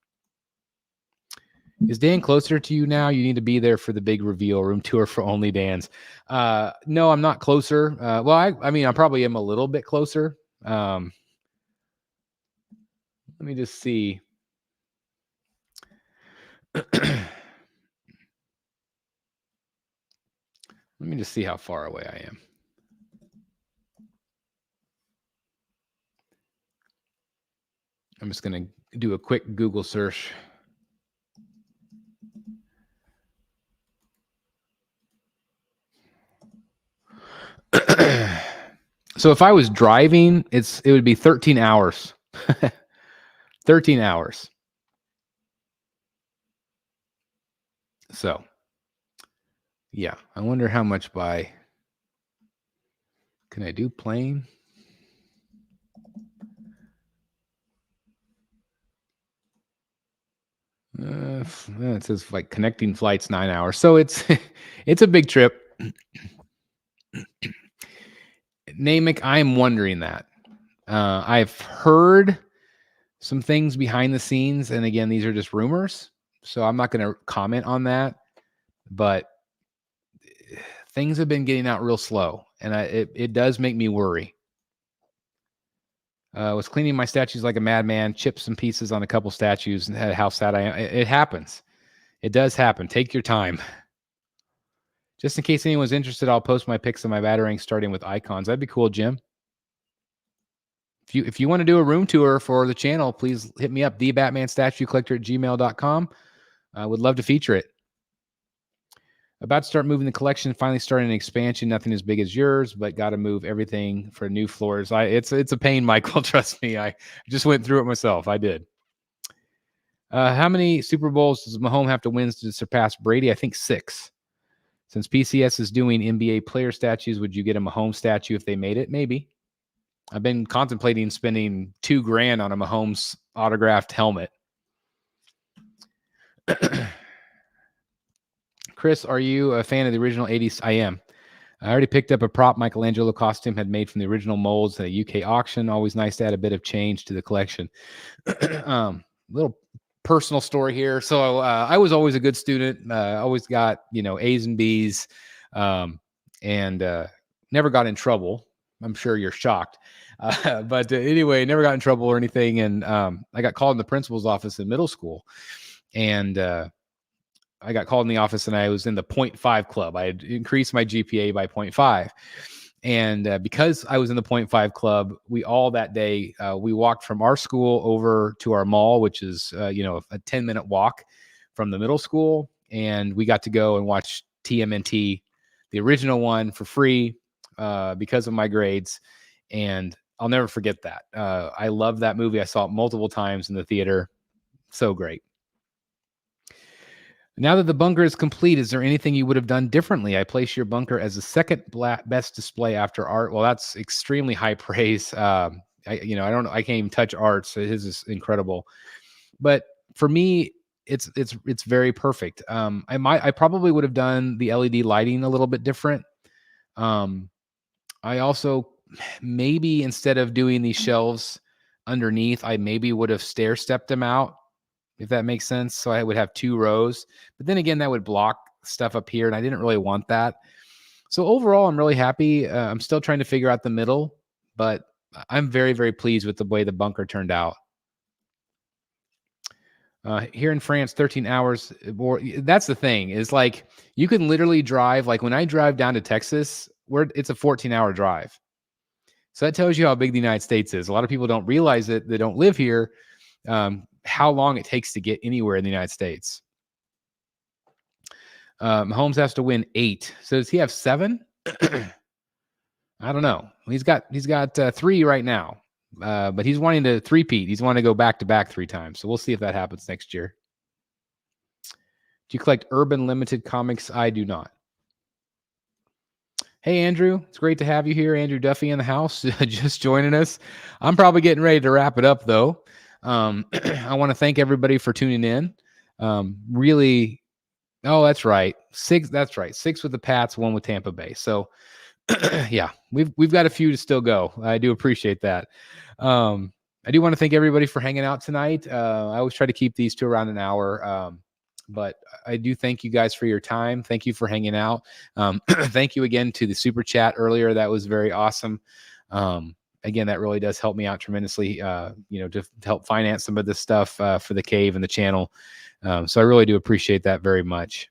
Is Dan closer to you now? You need to be there for the big reveal room tour for only Dan's. No, I'm not closer. Well, I mean, I probably am a little bit closer. Let me just see. Let me just see how far away I am. I'm just going to do a quick Google search. So if I was driving, it would be 13 hours. 13 hours. So, yeah, I wonder how much by. Can I do plane? It says like connecting flights 9 hours. So it's a big trip. Namek, I'm wondering that. I've heard some things behind the scenes, and again, these are just rumors, so I'm not going to comment on that. But things have been getting out real slow, and it does make me worry. Was cleaning my statues like a madman, chipped some pieces on a couple statues, and how sad I am. It happens. It does happen. Take your time. Just in case anyone's interested, I'll post my pics of my Batarang starting with icons. That'd be cool, Jim. If you want to do a room tour for the channel, please hit me up, thebatmanstatuecollector@gmail.com. I would love to feature it. About to start moving the collection, finally starting an expansion. Nothing as big as yours, but got to move everything for new floors. It's a pain, Michael. Trust me. I just went through it myself. I did. How many Super Bowls does Mahomes have to win to surpass Brady? I think 6. Since PCS is doing NBA player statues, would you get a Mahomes statue if they made it? Maybe. I've been contemplating spending $2,000 on a Mahomes autographed helmet. Chris, are you a fan of the original 80s? I am. I already picked up a prop Michelangelo costume had made from the original molds at a UK auction. Always nice to add a bit of change to the collection. Little personal story here. So I was always a good student. Always got, A's and B's, and never got in trouble. I'm sure you're shocked. But anyway, never got in trouble or anything. And I got called in the principal's office in middle school. And I got called in the office and I was in the 0.5 club. I had increased my GPA by 0.5. And because I was in the 0.5 club, we all that day, we walked from our school over to our mall, which is, a 10-minute walk from the middle school. And we got to go and watch TMNT, the original one, for free because of my grades. And I'll never forget that. I love that movie. I saw it multiple times in the theater. So great. Now that the bunker is complete, is there anything you would have done differently? I place your bunker as the second best display after art. Well, that's extremely high praise. I don't know. I can't even touch art. So his is incredible. But for me, it's very perfect. I probably would have done the LED lighting a little bit different. I also maybe instead of doing these shelves underneath, I maybe would have stair-stepped them out, if that makes sense. So I would have 2 rows, but then again, that would block stuff up here, and I didn't really want that. So overall, I'm really happy. I'm still trying to figure out the middle, but I'm very, very pleased with the way the bunker turned out. Here in France, 13 hours. That's the thing, is like you can literally drive. Like when I drive down to Texas, it's a 14-hour drive. So that tells you how big the United States is. A lot of people don't realize it. They don't live here. How long it takes to get anywhere in the United States. Mahomes has to win 8. So does he have 7? I don't know. He's got 3 right now, but he's wanting to three-peat. He's wanting to go back-to-back 3 times. So we'll see if that happens next year. Do you collect Urban Limited comics? I do not. Hey, Andrew. It's great to have you here. Andrew Duffy in the house, just joining us. I'm probably getting ready to wrap it up, though. I want to thank everybody for tuning in. Really, that's right. 6. That's right. 6 with the Pats, 1 with Tampa Bay. So, yeah, we've got a few to still go. I do appreciate that. I do want to thank everybody for hanging out tonight. I always try to keep these to around an hour. But I do thank you guys for your time. Thank you for hanging out. Thank you again to the super chat earlier. That was very awesome. Again, that really does help me out tremendously, to help finance some of this stuff for the cave and the channel. So I really do appreciate that very much.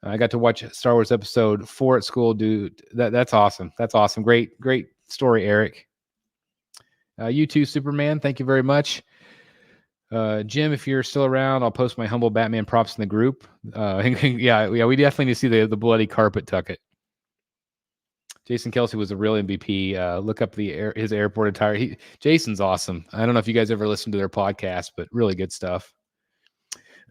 I got to watch Star Wars Episode 4 at school, dude. That's awesome. That's awesome. Great story, Eric. You too, Superman. Thank you very much. Jim, if you're still around, I'll post my humble Batman props in the group. Yeah, we definitely need to see the bloody carpet tucket. Jason Kelsey was a real MVP. Look up his airport attire. Jason's awesome. I don't know if you guys ever listened to their podcast, but really good stuff.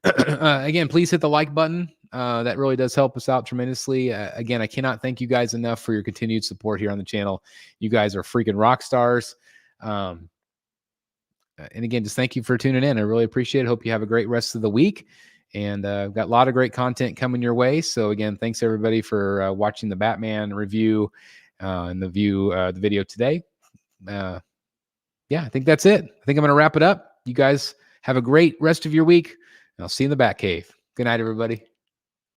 Again, please hit the like button. That really does help us out tremendously. Again, I cannot thank you guys enough for your continued support here on the channel. You guys are freaking rock stars. And again, just thank you for tuning in. I really appreciate it. Hope you have a great rest of the week. And we've got a lot of great content coming your way. So again, thanks everybody for watching the Batman review and the video today. Yeah, I think that's it. I think I'm going to wrap it up. You guys have a great rest of your week. And I'll see you in the Batcave. Good night, everybody.